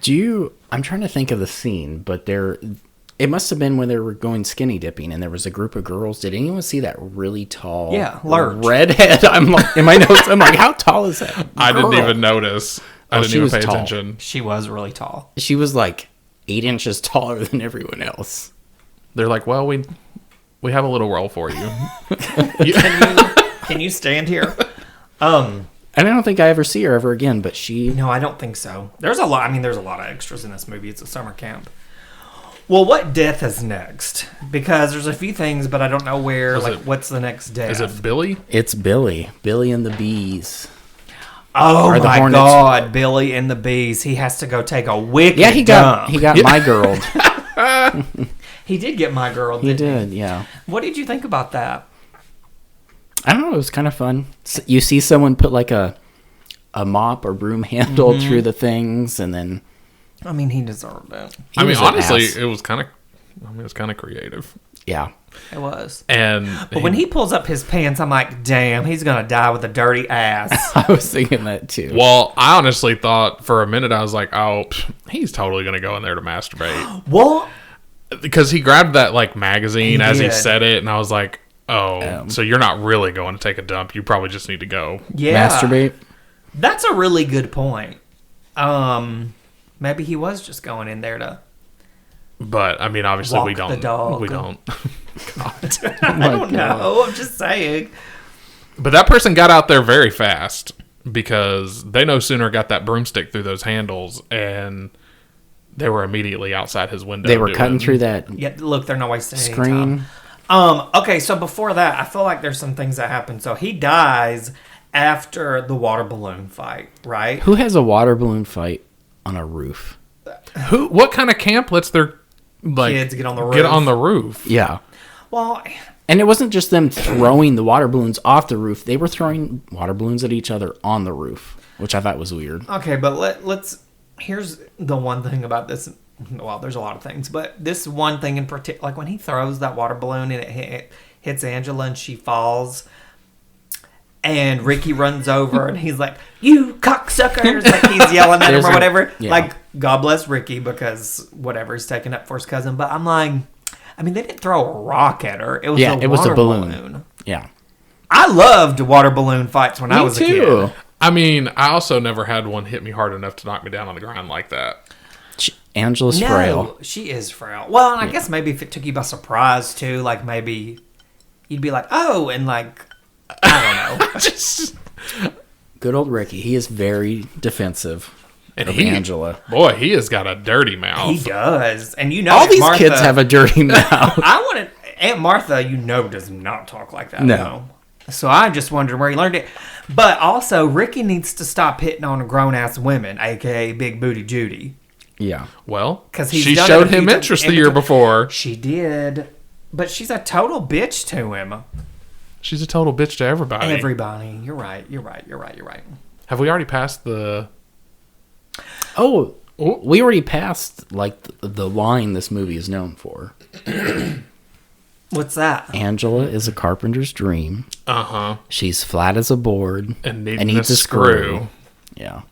I'm trying to think of the scene, but it must have been when they were going skinny dipping and there was a group of girls. Did anyone see that really tall redhead? I'm like, in my notes, I'm like, how tall is that girl? I didn't even notice. I didn't even pay tall. attention. She was really tall. She was like 8 inches taller than everyone else. They're like, well, we have a little role for you. Can you stand here? And I don't think I ever see her ever again, but No, I don't think so. There's a lot of extras in this movie. It's a summer camp. Well, what death is next? Because there's a few things, but I don't know where. What's the next death? Is it Billy? It's Billy. Billy and the Bees. Oh Or the my Hornets. God, Billy and the Bees. He has to go take a wicked Yeah, he got my girl. He did get my girl. He did, yeah. What did you think about that? I don't know. It was kind of fun. You see someone put like a mop or broom handle through the things, and then. I mean, he deserved it. I mean, honestly, ass. it was kind of creative. Yeah. It was. But when he pulls up his pants, I'm like, damn, he's going to die with a dirty ass. I was thinking that too. Well, I honestly thought for a minute, I was like, oh, he's totally going to go in there to masturbate. Well, because he grabbed that like magazine He as he did. said it, and I was like, oh, so you're not really going to take a dump. You probably just need to go. yeah. Masturbate. That's a really good point. Maybe he was just going in there to... But, I mean, obviously Walk we don't. the dog. We don't. I don't know. I'm just saying. But that person got out there very fast because they no sooner got that broomstick through those handles and they were immediately outside his window. They were cutting through that Yeah, look, they're not wasting any screen. time. Okay, so before that, I feel like there's some things that happen. So he dies after the water balloon fight, right? Who has a water balloon fight on a roof? What kind of camp lets their Kids get on the roof? Get on the roof. Yeah. Well, And it wasn't just them throwing the water balloons off the roof. They were throwing water balloons at each other on the roof, which I thought was weird. okay, but let's... Here's the one thing about this. Well, there's a lot of things, but this one thing in particular, like when he throws that water balloon and it hits Angela and she falls, and Ricky runs over and he's like, "You cocksuckers!" Like he's yelling at him or whatever. Yeah. Like, God bless Ricky because whatever he's taking up for his cousin. But I'm like, I mean, they didn't throw a rock at her. It was Yeah, a it was a water balloon. Yeah. I loved water balloon fights when I was a kid. I mean, I also never had one hit me hard enough to knock me down on the ground like that. Angela's No, frail. she is frail. Well, and I guess maybe if it took you by surprise too, like maybe you'd be like, oh, and like, I don't know. Just Good old Ricky. He is very defensive and of Angela. Boy, he has got a dirty mouth. He does. And you know, All Aunt these Martha, kids have a dirty mouth. I wanted Aunt Martha, you know, does not talk like that. No. No. So I just wondered where he learned it. But also, Ricky needs to stop hitting on grown ass women, aka Big Booty Judy. Yeah. Well, 'Cause he's she done showed it a few him times interest in the year between. before. She did, but she's a total bitch to him. She's a total bitch to everybody. Everybody, you're right. Have we already passed the? Oh, we already passed like the line this movie is known for. What's that? Angela is a carpenter's dream. Uh-huh. She's flat as a board And needs a screw. Yeah.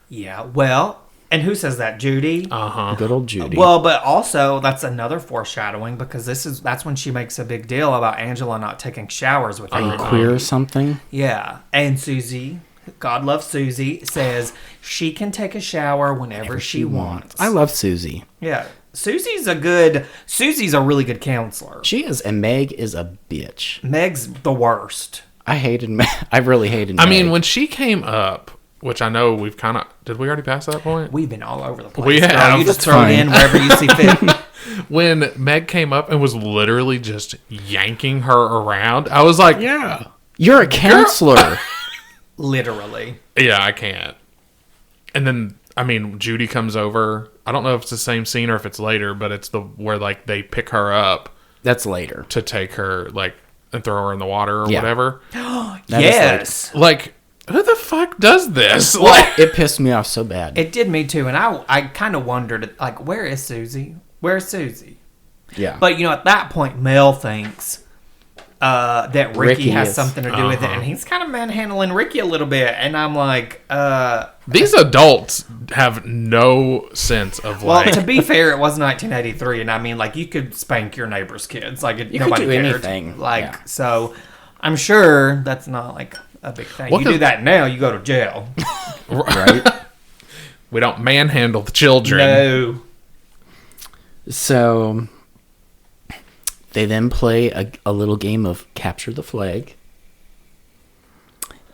Yeah. Well, and who says that? Judy. Uh-huh. Good old Judy. Well, but also that's another foreshadowing because that's when she makes a big deal about Angela not taking showers with Are you everybody. queer or something? Yeah, and Susie, God love Susie, says she can take a shower whenever she wants. I love Susie. Yeah, Susie's a really good counselor. She is, and Meg is a bitch. Meg's the worst. I hated Meg. I really hated Meg. I mean, when she came up, which I know we've kind of... Did we already pass that point? We've been all over the place. We girl. have. You just It's throw it fine. in wherever you see fit. When Meg came up and was literally just yanking her around, I was like... yeah. You're a counselor. Literally. Yeah, I can't. And then, I mean, Judy comes over. I don't know if it's the same scene or if it's later, but it's where like they pick her up That's later. to take her like and throw her in the water or Yeah. whatever. That Yes. Like, who the fuck does this? Well, Like, it pissed me off so bad. It did me too, and I kind of wondered, like, where is Susie? Where's Susie? Yeah. But, you know, at that point, Mel thinks, that Ricky has is- something to do with it, and he's kind of manhandling Ricky a little bit, and I'm like, These adults have no sense of well, like. to be fair, it was 1983, and I mean, like, you could spank your neighbor's kids, like, could nobody do cared. anything, Like, yeah. so I'm sure that's not like a big thing. Well, You do 'cause- that now, you go to jail. Right? We don't manhandle the children. No. So they then play a little game of capture the flag.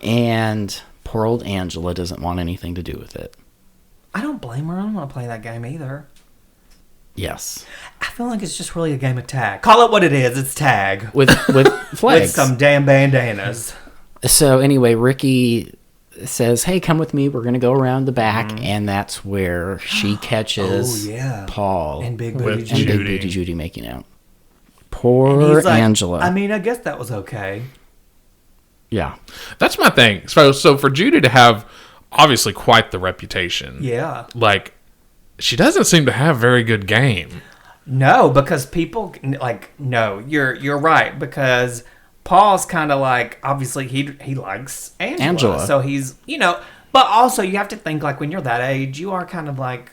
And poor old Angela doesn't want anything to do with it. I don't blame her. I don't want to play that game either. Yes. I feel like it's just really a game of tag. Call it what it is. It's tag. With flags. With some damn bandanas. So anyway, Ricky says, hey, come with me. We're going to go around the back. And that's where she catches Paul And Big With Booty and Judy. Big Judy. Booty Judy making out. Poor He's like, Angela. I mean, I guess that was okay. Yeah. That's my thing. So for Judy to have obviously quite the reputation. Yeah. Like, she doesn't seem to have very good game. No, because people like no, you're right, because Paul's kind of like, obviously he likes Angela. So he's, but also you have to think, like, when you're that age, you are kind of like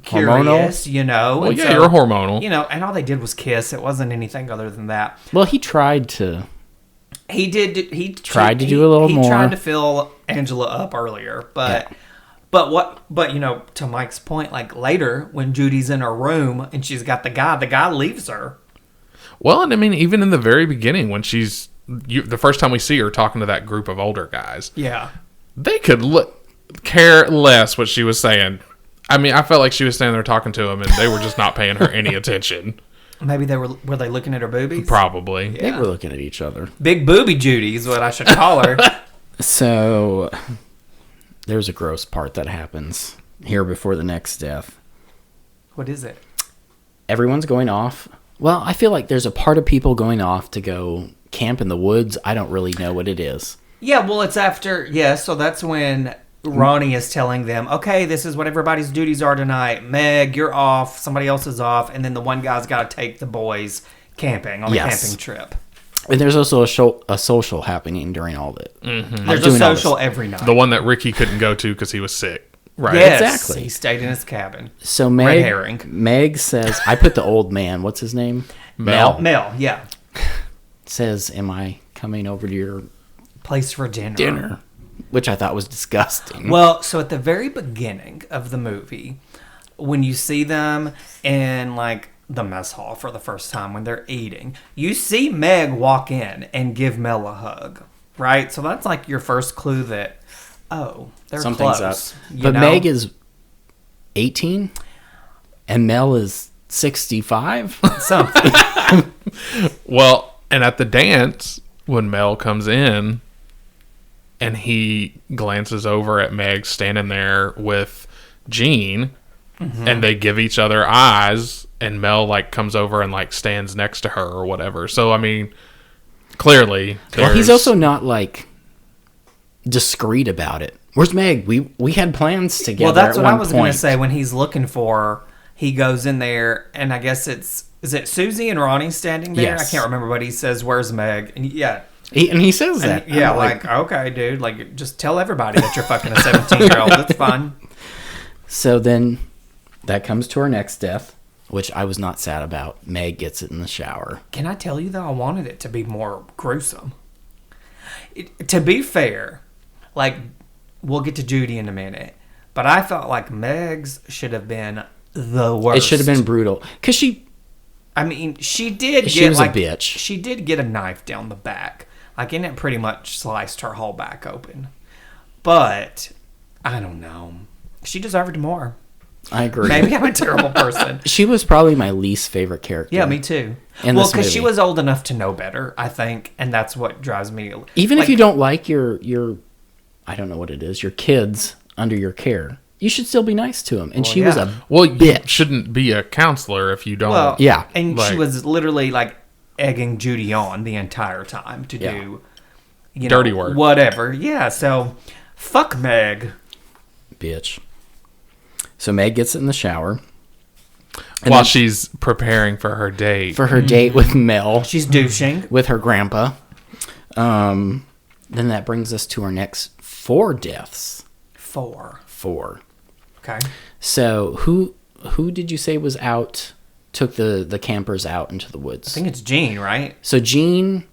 curious, Hormonal? Well, and yeah, you're hormonal. and all they did was kiss. It wasn't anything other than that. Well, he tried to. He did. He Tried to do a little he more. He tried to fill Angela up earlier, but to Mike's point, like, later when Judy's in her room and she's got the guy leaves her. Well, and I mean, even in the very beginning, when the first time we see her talking to that group of older guys, Yeah. they could care less what she was saying. I mean, I felt like she was standing there talking to them, and they were just not paying her any attention. Maybe were they looking at her boobies? Probably. They were looking at each other. Big booby Judy is what I should call her. So there's a gross part that happens here before the next death. What is it? Everyone's going off. Well, I feel like there's a part of people going off to go camp in the woods. I don't really know what it is. Yeah, well, it's after, so that's when Ronnie is telling them, okay, this is what everybody's duties are tonight. Meg, you're off. Somebody else is off. And then the one guy's got to take the boys camping on a camping trip. And there's also a social happening during all of it. Mm-hmm. There's a social every night. The one that Ricky couldn't go to because he was sick. Right. Yes, Exactly. He stayed in his cabin. So Red herring. Meg says, I put the old man, what's his name? Mel. Mel, yeah. Says, am I coming over to your Place for dinner. dinner? Which I thought was disgusting. Well, so at the very beginning of the movie, when you see them in, like, the mess hall for the first time when they're eating, you see Meg walk in and give Mel a hug, right? So that's like your first clue that, they're Something's close. up. you But know? Meg is 18 and Mel is 65. Something. Well, and at the dance, when Mel comes in and he glances over at Meg standing there with Jean, and they give each other eyes, and Mel, like, comes over and, like, stands next to her or whatever. So, I mean, clearly Well, he's there's- also not, like, discreet about it. Where's Meg? We had plans together. Well, that's at what I one was going point. to say. When he's looking for her, he goes in there, and I guess is it Susie and Ronnie standing there? Yes. I can't remember, but he says, "Where's Meg?" And He says that. yeah, I'm like, okay, dude, like, just tell everybody that you're fucking a 17-year-old. That's fine. So then that comes to our next death, which I was not sad about. Meg gets it in the shower. Can I tell you, though, I wanted it to be more gruesome. To be fair, like, we'll get to Judy in a minute, but I felt like Meg's should have been the worst. It should have been brutal. Because she did She get, was like, a bitch. She did get a knife down the back. Like, and it pretty much sliced her whole back open. But, I don't know. She deserved more. I agree. Maybe I'm a terrible person. She was probably my least favorite character. Yeah, me too. In Well, this because she movie. was old enough to know better, I think, and that's what drives me. Even like, if you don't like your I don't know what it is, your kids under your care, you should still be nice to them. And she was a Well, you bitch. shouldn't be a counselor if you don't. Well, Yeah. and Like- she was literally like egging Judy on the entire time to Yeah. do, you Dirty know, work. whatever. Yeah, so fuck Meg. bitch. So Meg gets it in the shower. While she's preparing for her date. For her date with Mel. She's douching. With her grandpa. Then that brings us to our next 4 deaths. 4. Okay. So who did you say was out, took the campers out into the woods? I think it's Jean, right? So Jean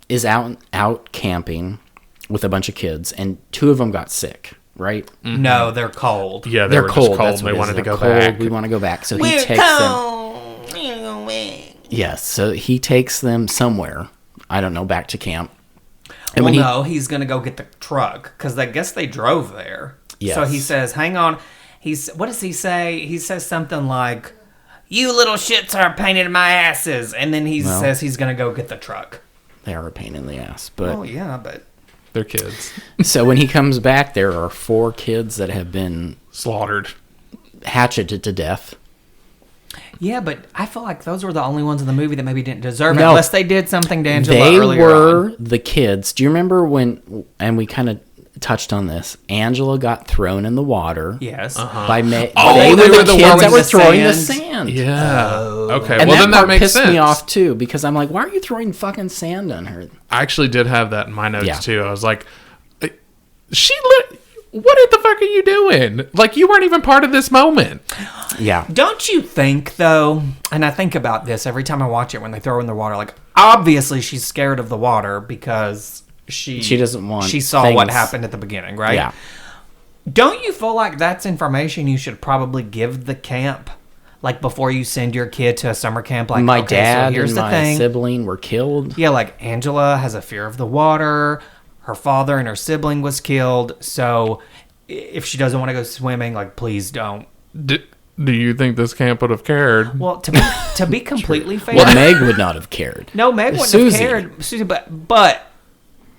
is out camping with a bunch of kids, and 2 of them got sick, right? Mm-hmm. No, they're cold. Yeah, they're were cold. Just cold. That's They what wanted to go cold. back. We want to go back. So We're he takes cold. them. Yes, so he takes them somewhere. I don't know, back to camp. And No, he's going to go get the truck because I guess they drove there. Yes. So he says, hang on. What does he say? He says something like, you little shits are a pain in my asses. And then he says he's going to go get the truck. They are a pain in the ass. But Oh, yeah, but... They're kids. So when he comes back, there are 4 kids that have been Slaughtered. hatcheted to death. Yeah, but I feel like those were the only ones in the movie that maybe didn't deserve it, No. unless they did something to Angela They earlier were on. the kids. Do you remember when, and we kind of touched on this, Angela got thrown in the water. Yes. By May. Oh, they they were were the the kids ones that were the throwing the sand. sand. Yeah. Okay. And Well, that then part that makes pissed sense. me off too, because I'm like, why are you throwing fucking sand on her? I actually did have that in my notes Yeah. too. I was like, what the fuck are you doing? Like, you weren't even part of this moment. Yeah. Don't you think, though, and I think about this every time I watch it when they throw her in the water, like, obviously she's scared of the water because she doesn't want she saw what things- happened at the beginning, right? Yeah. Don't you feel like that's information you should probably give the camp? Like, before you send your kid to a summer camp, like, My okay, dad so here's and the my thing. sibling were killed. Yeah, like, Angela has a fear of the water. Her father and her sibling was killed. So, if she doesn't want to go swimming, like, please don't. Do you think this camp would have cared? Well, to be completely fair... Well, Meg would not have cared. No, Meg wouldn't Susie. have cared. Susie, but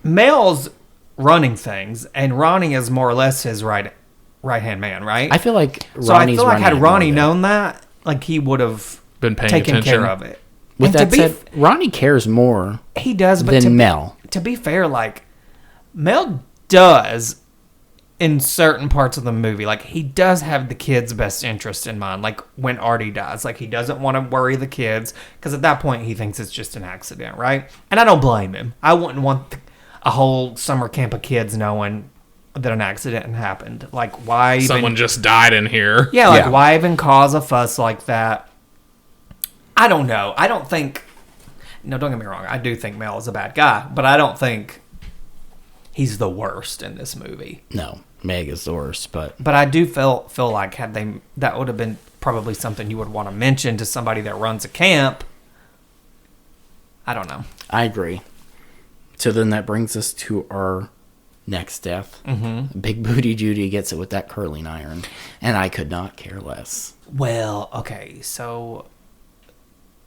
Mel's running things, and Ronnie is more or less his right-hand man, right? I feel like so. I Ronnie's feel like had running Ronnie more known that, like, he would have Been paying taken attention. care of it. With And that said, Ronnie cares more he does, but than Mel. To be fair, like, Mel does in certain parts of the movie. Like, he does have the kids' best interest in mind. Like, when Artie dies, like, he doesn't want to worry the kids because at that point he thinks it's just an accident, right? And I don't blame him. I wouldn't want a whole summer camp of kids knowing that an accident happened. Like, why even... Someone just died in here. Yeah, like, why even cause a fuss like that? I don't know. I don't think... No, don't get me wrong. I do think Mel is a bad guy, but I don't think he's the worst in this movie. No, Meg is the worst, but I do feel like had they... That would have been probably something you would want to mention to somebody that runs a camp. I don't know. I agree. So then that brings us to our next death. Mm-hmm. Big Booty Judy gets it with that curling iron, and I could not care less. Well, okay, so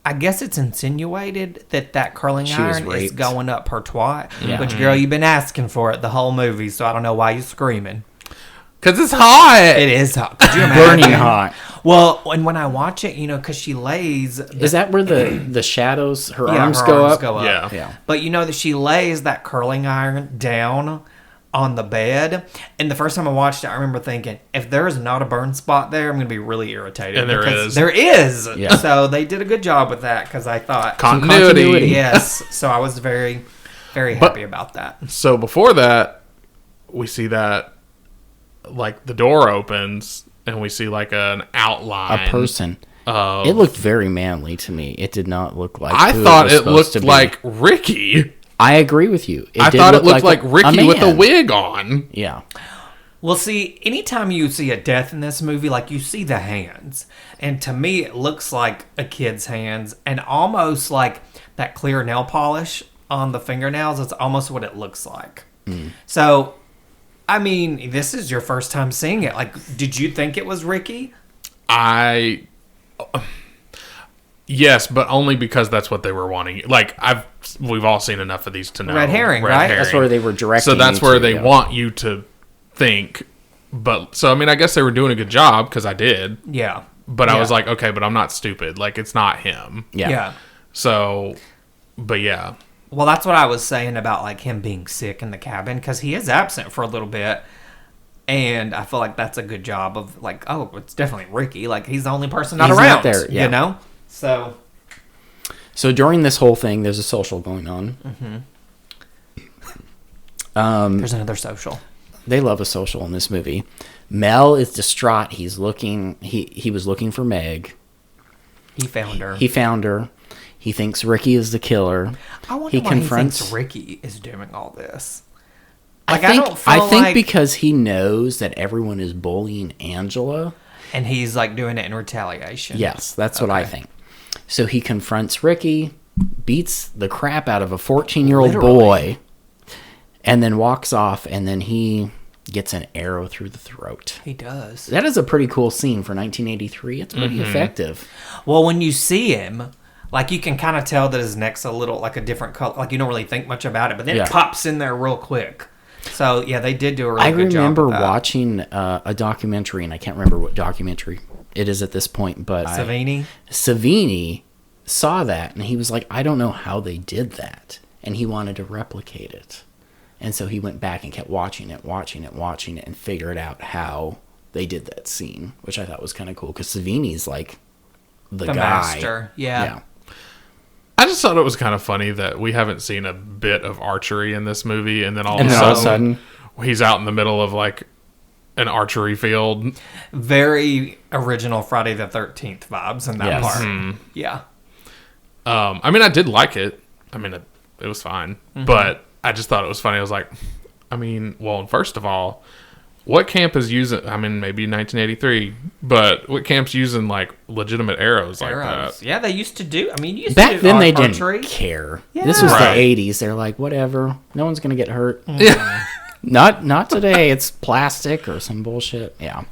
I guess it's insinuated that curling She was iron is raped. going up her twat. Yeah. But girl, you've been asking for it the whole movie, so I don't know why you're screaming. Because it's hot. It is hot. Could you imagine? Burning hot. Well, and when I watch it, because she lays... Is that where the shadows, her Yeah, arms her go arms up? go up. Yeah. Yeah. But that she lays that curling iron down on the bed. And the first time I watched it, I remember thinking, if there is not a burn spot there, I'm going to be really irritated. And there because is. There is. Yeah. So they did a good job with that because I thought... Continuity. Yes. So I was very, very happy about that. So before that, we see that, like, the door opens and we see, like, an outline. A person. It looked very manly to me. It did not look like I who thought was it supposed looked to be. like Ricky. I agree with you. I did thought it looked like a Ricky with a man. wig on. Yeah. Well, see, anytime you see a death in this movie, like, you see the hands. And to me, it looks like a kid's hands. And almost like that clear nail polish on the fingernails. It's almost what it looks like. So, I mean, this is your first time seeing it. Like, did you think it was Ricky? Yes, but only because that's what they were wanting. Like, we've all seen enough of these to know. Red herring, right? That's where they were directing. So that's you where to, they yeah. want you to think. But so I mean, I guess they were doing a good job because I did. Yeah. But I Yeah. was like, okay, but I'm not stupid. Like, it's not him. Yeah. So, but yeah. Well, that's what I was saying about, like, him being sick in the cabin, because he is absent for a little bit. And I feel like that's a good job of like, oh, it's definitely Ricky. Like, he's the only person not He's around. not there, yeah. You know? So during this whole thing, there's a social going on. There's another social. They love a social in this movie. Mel is distraught. He's looking. He was looking for Meg. He found her. He found her. He thinks Ricky is the killer. I wonder why he thinks Ricky is doing all this. Like, I think because he knows that everyone is bullying Angela. And he's like doing it in retaliation. Yes, that's what I think. So he confronts Ricky, beats the crap out of a 14-year-old boy, and then walks off, and then he gets an arrow through the throat. He does. That is a pretty cool scene for 1983. It's pretty effective. Well, when you see him, like, you can kind of tell that his neck's a little, like, a different color. Like, you don't really think much about it, but then it pops in there real quick. So, yeah, they did do a really good job. I remember watching a documentary, and I can't remember what documentary it is at this point, but Savini saw that, and he was like, I don't know how they did that. And he wanted to replicate it. And so he went back and kept watching it, and figured out how they did that scene, which I thought was kind of cool, because Savini's like the guy. Master, yeah. I just thought it was kind of funny that we haven't seen a bit of archery in this movie, and then all of a sudden he's out in the middle of like an archery field. Very original Friday the 13th vibes in that part. Yeah. I mean, I did like it. I mean, it was fine, but I just thought it was funny. I was like, I mean, well, first of all, what camp is using, I mean, maybe 1983, but what camp's using, like, legitimate arrows like that? Yeah, they used to do. I mean, back then they didn't care. Yeah. This was the 80s. They're like, whatever. No one's going to get hurt. Yeah. Not today. It's plastic or some bullshit. Yeah.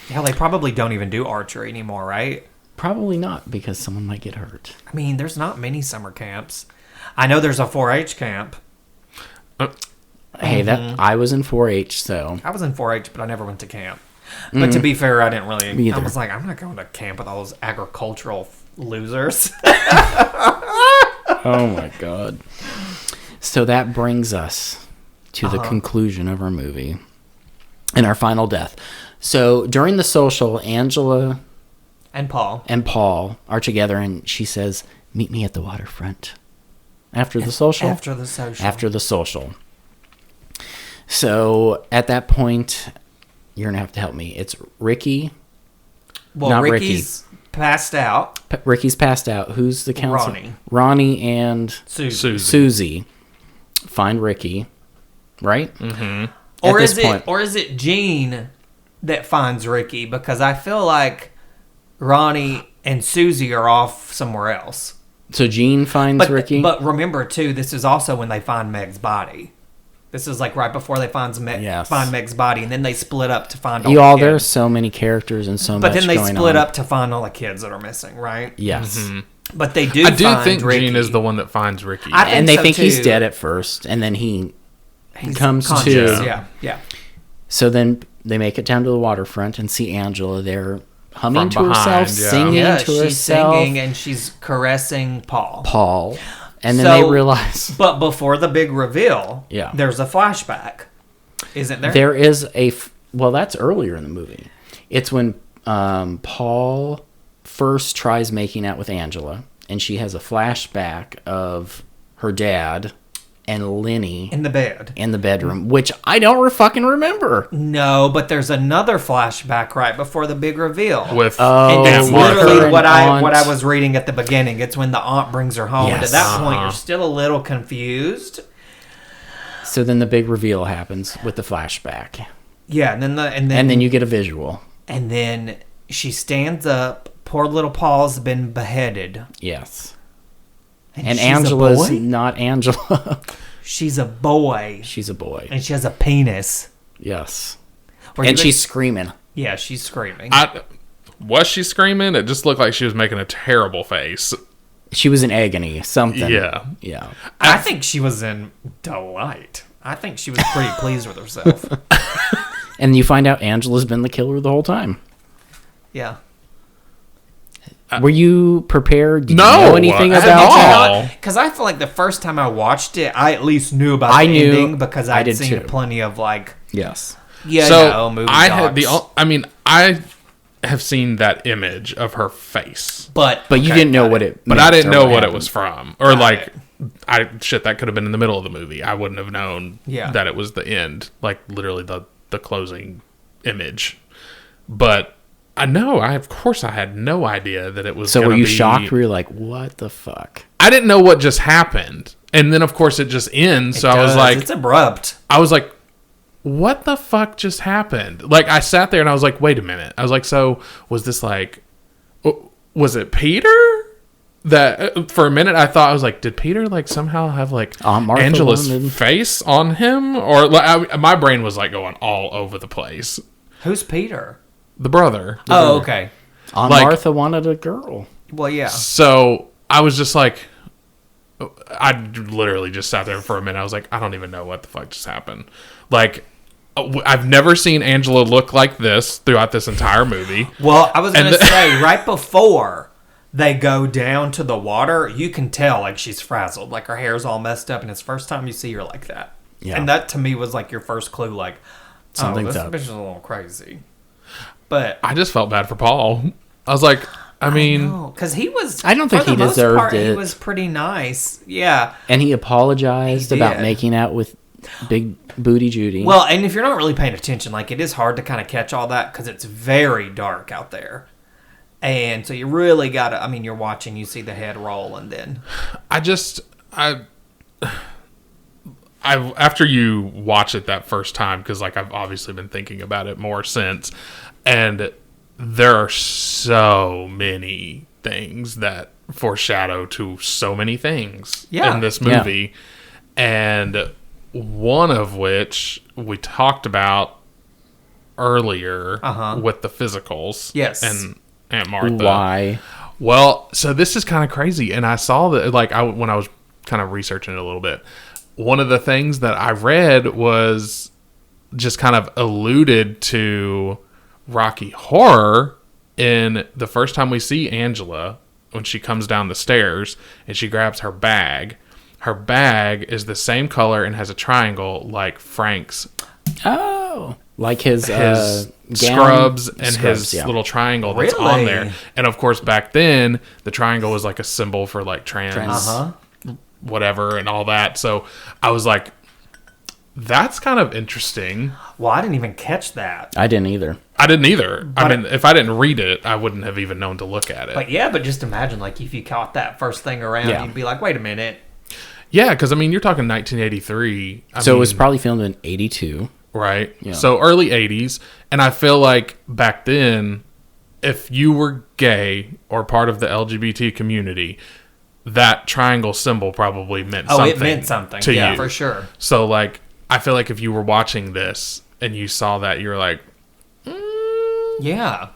Hell, they probably don't even do archery anymore, right? Probably not, because someone might get hurt. I mean, there's not many summer camps. I know there's a 4-H camp. Hey, I was in 4-H, so... I was in 4-H, but I never went to camp. But to be fair, I didn't really... Me either. I was like, I'm not going to camp with all those agricultural losers. Oh, my God. So that brings us to the conclusion of our movie. And our final death. So, during the social, Angela... And Paul are together, and she says, meet me at the waterfront. After the social? After the social. So, at that point, you're going to have to help me. It's Ricky. Well, not Ricky's passed out. Ricky's passed out. Who's the counsel? Ronnie. Ronnie and Susie. Find Ricky. Right? Mm-hmm. Or is it Gene that finds Ricky? Because I feel like Ronnie and Susie are off somewhere else. So Gene finds Ricky? But remember, too, this is also when they find Meg's body. This is like right before they find Meg's body, and then they split up to find all the kids. There's so many characters and so much going on. But then they split up to find all the kids that are missing, right? Yes. Mm-hmm. But they do I do find think Ricky. Gene is the one that finds Ricky. And they think he's dead at first, and then he comes conscious. to. Yeah. So then they make it down to the waterfront and see Angela there humming From to behind, herself, singing to herself. She's singing and she's caressing Paul. And then they realize... But before the big reveal, there's a flashback. Isn't there? There is well, that's earlier in the movie. It's when Paul first tries making out with Angela, and she has a flashback of her dad and Lenny in the bedroom, which I don't fucking remember. No, but there's another flashback right before the big reveal. And it's literally what I was reading at the beginning. It's when the aunt brings her home. And at that point, you're still a little confused. So then the big reveal happens with the flashback. Yeah, and then you get a visual. And then she stands up. Poor little Paul's been beheaded. Yes. And Angela's not Angela. She's a boy. And she has a penis. Yes. And she's screaming. Yeah, she's screaming. Was she screaming? It just looked like she was making a terrible face. She was in agony. Something. Yeah. I think she was in delight. I think she was pretty pleased with herself. And you find out Angela's been the killer the whole time. Yeah. Were you prepared? Did you know anything about it? Because I feel like the first time I watched it, I at least knew about the ending because I'd seen plenty of like... Yes. Yeah, so no, movie I have seen that image of her face, but you didn't know what it. But meant I didn't or know what it happened. was from, or like, that could have been in the middle of the movie. I wouldn't have known that it was the end, like literally the closing image. But of course I had no idea that it was. So were you shocked? Were you like, what the fuck? I didn't know what just happened, and then of course it just ends. I was like, it's abrupt. I was like, what the fuck just happened? Like, I sat there and I was like, wait a minute. I was like, so was this like, was it Peter? That for a minute I thought, I was like, did Peter like somehow have like Angela's face on him? Or like, my brain was like going all over the place. Who's Peter? The brother. Okay. Martha wanted a girl. Well, yeah. So I was just like, I literally just sat there for a minute. I was like, I don't even know what the fuck just happened. Like, I've never seen Angela look like this throughout this entire movie. Well, I was going to say, right before they go down to the water, you can tell, like, she's frazzled. Like, her hair's all messed up, and it's the first time you see her like that. Yeah. And that, to me, was, like, your first clue, like, something's up. This bitch is a little crazy. But I just felt bad for Paul. I was like, because he was. I don't think he deserved it. He was pretty nice, yeah. And he apologized about making out with Big Booty Judy. Well, and if you're not really paying attention, like, it is hard to kind of catch all that because it's very dark out there, and so you really gotta. I mean, you're watching, you see the head roll, and then I after you watch it that first time, because like I've obviously been thinking about it more since, and there are so many things that foreshadow to so many things in this movie. And one of which we talked about earlier with the physicals. Yes. And Aunt Martha. Why? Well, so this is kind of crazy. And I saw that, like, when I was kind of researching it a little bit, one of the things that I read was just kind of alluded to Rocky Horror in the first time we see Angela, when she comes down the stairs and she grabs her bag. Her bag is the same color and has a triangle like Frank's. Oh, like his scrubs and his little triangle that's on there. And of course, back then, the triangle was like a symbol for like trans whatever and all that. So I was like, that's kind of interesting. Well, I didn't even catch that. I didn't either. But I mean, if I didn't read it, I wouldn't have even known to look at it. But just imagine, like, if you caught that first thing around, you'd be like, wait a minute. Yeah, because, I mean, you're talking 1983. So it was probably filmed in 82. Right. Yeah. So early 80s. And I feel like back then, if you were gay or part of the LGBT community, that triangle symbol probably meant something. Oh, it meant something. To you. you. For sure. So, like, I feel like if you were watching this and you saw that, you were like, yeah.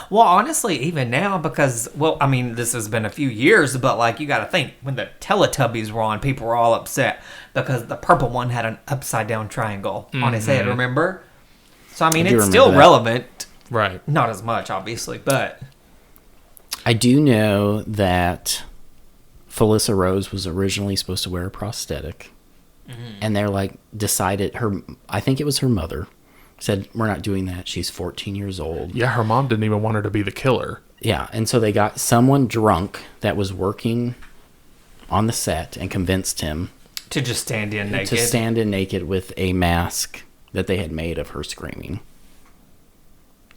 Well, honestly, even now, because, well, I mean, this has been a few years, but, like, you got to think, when the Teletubbies were on, people were all upset because the purple one had an upside-down triangle on his head, remember? So, I mean, it's still relevant. Right. Not as much, obviously, but... I do know that Felissa Rose was originally supposed to wear a prosthetic. And they're, like, decided, I think it was her mother, said, we're not doing that. She's 14 years old. Yeah, her mom didn't even want her to be the killer. Yeah, and so they got someone drunk that was working on the set and convinced him to just stand in naked. To stand in naked with a mask that they had made of her screaming.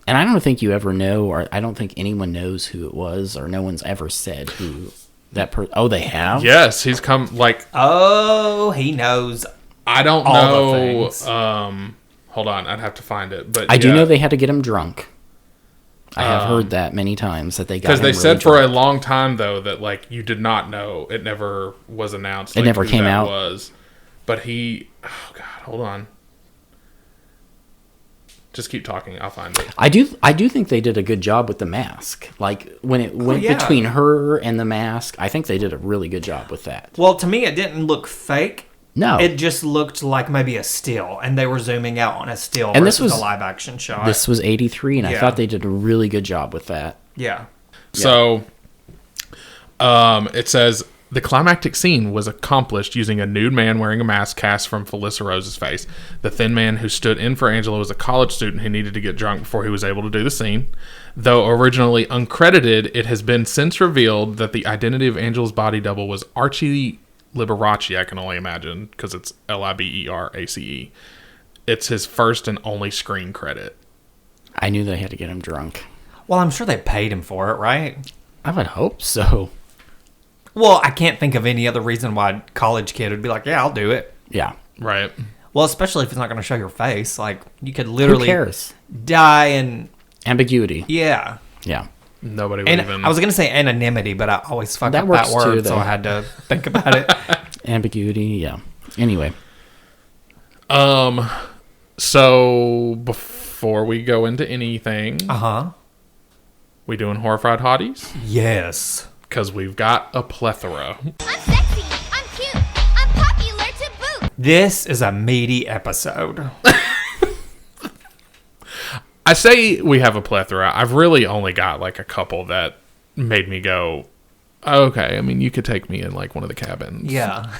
And I don't think you ever know, or I don't think anyone knows who it was, or no one's ever said who that person... Oh, they have? Yes, he's come, like... Oh, he knows. I don't know... Hold on, I'd have to find it. But I do know they had to get him drunk. I have heard that many times that they got him because they really said for drunk. a long time though that like you did not know. It never was announced. It never came out. But he. Oh God, hold on. Just keep talking. I'll find it. I do think they did a good job with the mask. Like when it went between her and the mask, I think they did a really good job with that. Well, to me, it didn't look fake. No. It just looked like maybe a still, and they were zooming out on a still and versus this was a live action shot. This was 83, and I thought they did a really good job with that. Yeah. So, it says The climactic scene was accomplished using a nude man wearing a mask cast from Felissa Rose's face. The thin man who stood in for Angela was a college student who needed to get drunk before he was able to do the scene. Though originally uncredited, it has been since revealed that the identity of Angela's body double was Archie Liberace, I can only imagine, because it's Liberace. It's his first and only screen credit. I knew they had to get him drunk. Well, I'm sure they paid him for it, right? I would hope so. Well, I can't think of any other reason why a college kid would be like, yeah, I'll do it. Yeah. Right. Well, especially if it's not going to show your face. Like, you could literally Who cares? die and... Ambiguity. Yeah. Yeah. Nobody would And even... I was going to say anonymity, but I always fuck That up works that word, too, though. so I had to think about it. Ambiguity, yeah. Anyway. So, before we go into anything... Uh-huh. We doing Horrified Hotties? Yes. Because we've got a plethora. I'm sexy, I'm cute, I'm popular to boot. This is a meaty episode. I say we have a plethora. I've really only got like a couple that made me go, okay, I mean, you could take me in like one of the cabins. Yeah.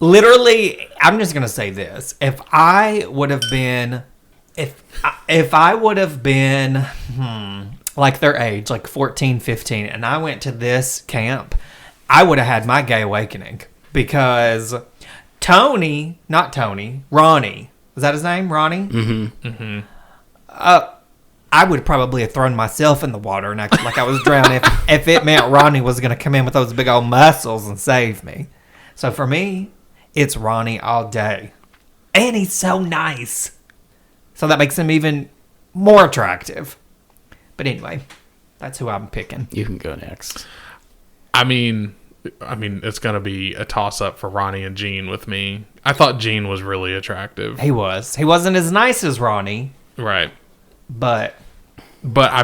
Literally, I'm just going to say this. If I would have been... If I would have been like their age, like 14, 15, and I went to this camp, I would have had my gay awakening. Because Ronnie, was that his name? Ronnie? Mm-hmm. Mm-hmm. I would probably have thrown myself in the water and acted like I was drowning if it meant Ronnie was going to come in with those big old muscles and save me. So for me, it's Ronnie all day. And he's so nice. So that makes him even more attractive. But anyway, that's who I'm picking. You can go next. I mean, it's going to be a toss-up for Ronnie and Gene with me. I thought Gene was really attractive. He was. He wasn't as nice as Ronnie. Right. But I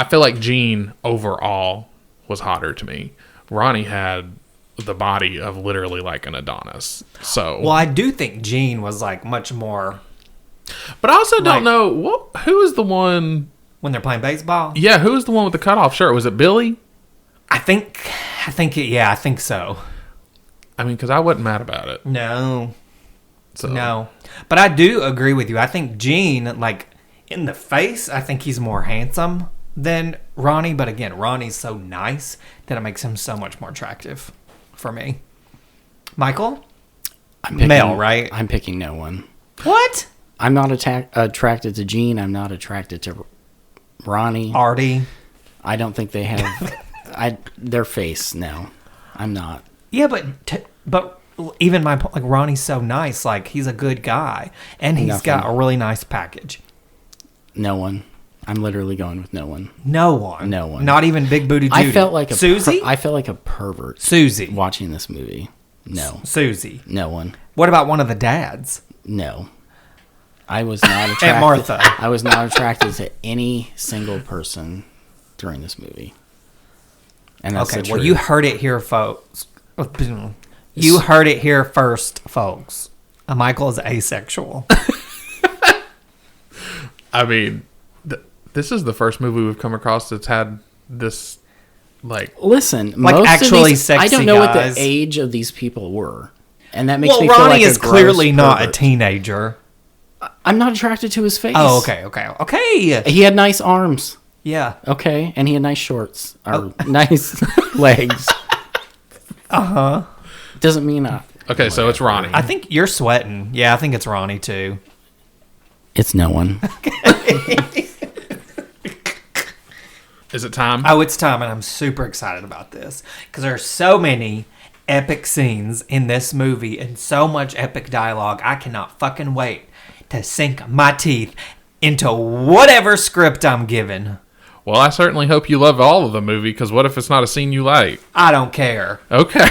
feel like Gene overall was hotter to me. Ronnie had the body of literally like an Adonis. So well, I do think Gene was like much more. But I also don't know who is the one when they're playing baseball. Yeah, who was the one with the cutoff shirt? Was it Billy? I think so. I mean, because I wasn't mad about it. No. But I do agree with you. I think Gene, like in the face, I think he's more handsome than Ronnie. But again, Ronnie's so nice that it makes him so much more attractive for me. Michael? Male, right? I'm picking no one. What? I'm not attracted to Gene. I'm not attracted to Ronnie. Artie. I don't think they have their face. No, I'm not. Yeah, but even my like Ronnie's so nice. Like he's a good guy, and he's got a really nice package. No one. I'm literally going with no one. No one. No one. Not even Big Booty Judy. I felt like Susie. I felt like a pervert. Susie. Watching this movie. No. Susie. No one. What about one of the dads? No. I was not attracted. Aunt Martha. I was not attracted to any single person during this movie. And that's okay. Well, you heard it here, folks. You heard it here first, folks. Michael is asexual. I mean, this is the first movie we've come across that's had this, like... Listen, like most actually of these, sexy I don't know guys. what the age of these people were. And that makes me feel Ronnie like is a gross clearly not a pervert. teenager. I'm not attracted to his face. Oh, okay. He had nice arms. Yeah. Okay, and he had nice shorts. Or nice legs. Uh-huh. Doesn't mean... Okay, so it's Ronnie. I think you're sweating. Yeah, I think it's Ronnie, too. It's no one. Is it time? Oh, it's time, and I'm super excited about this. Because there are so many epic scenes in this movie and so much epic dialogue. I cannot fucking wait to sink my teeth into whatever script I'm given. Well, I certainly hope you love all of the movie, because what if it's not a scene you like? I don't care. Okay.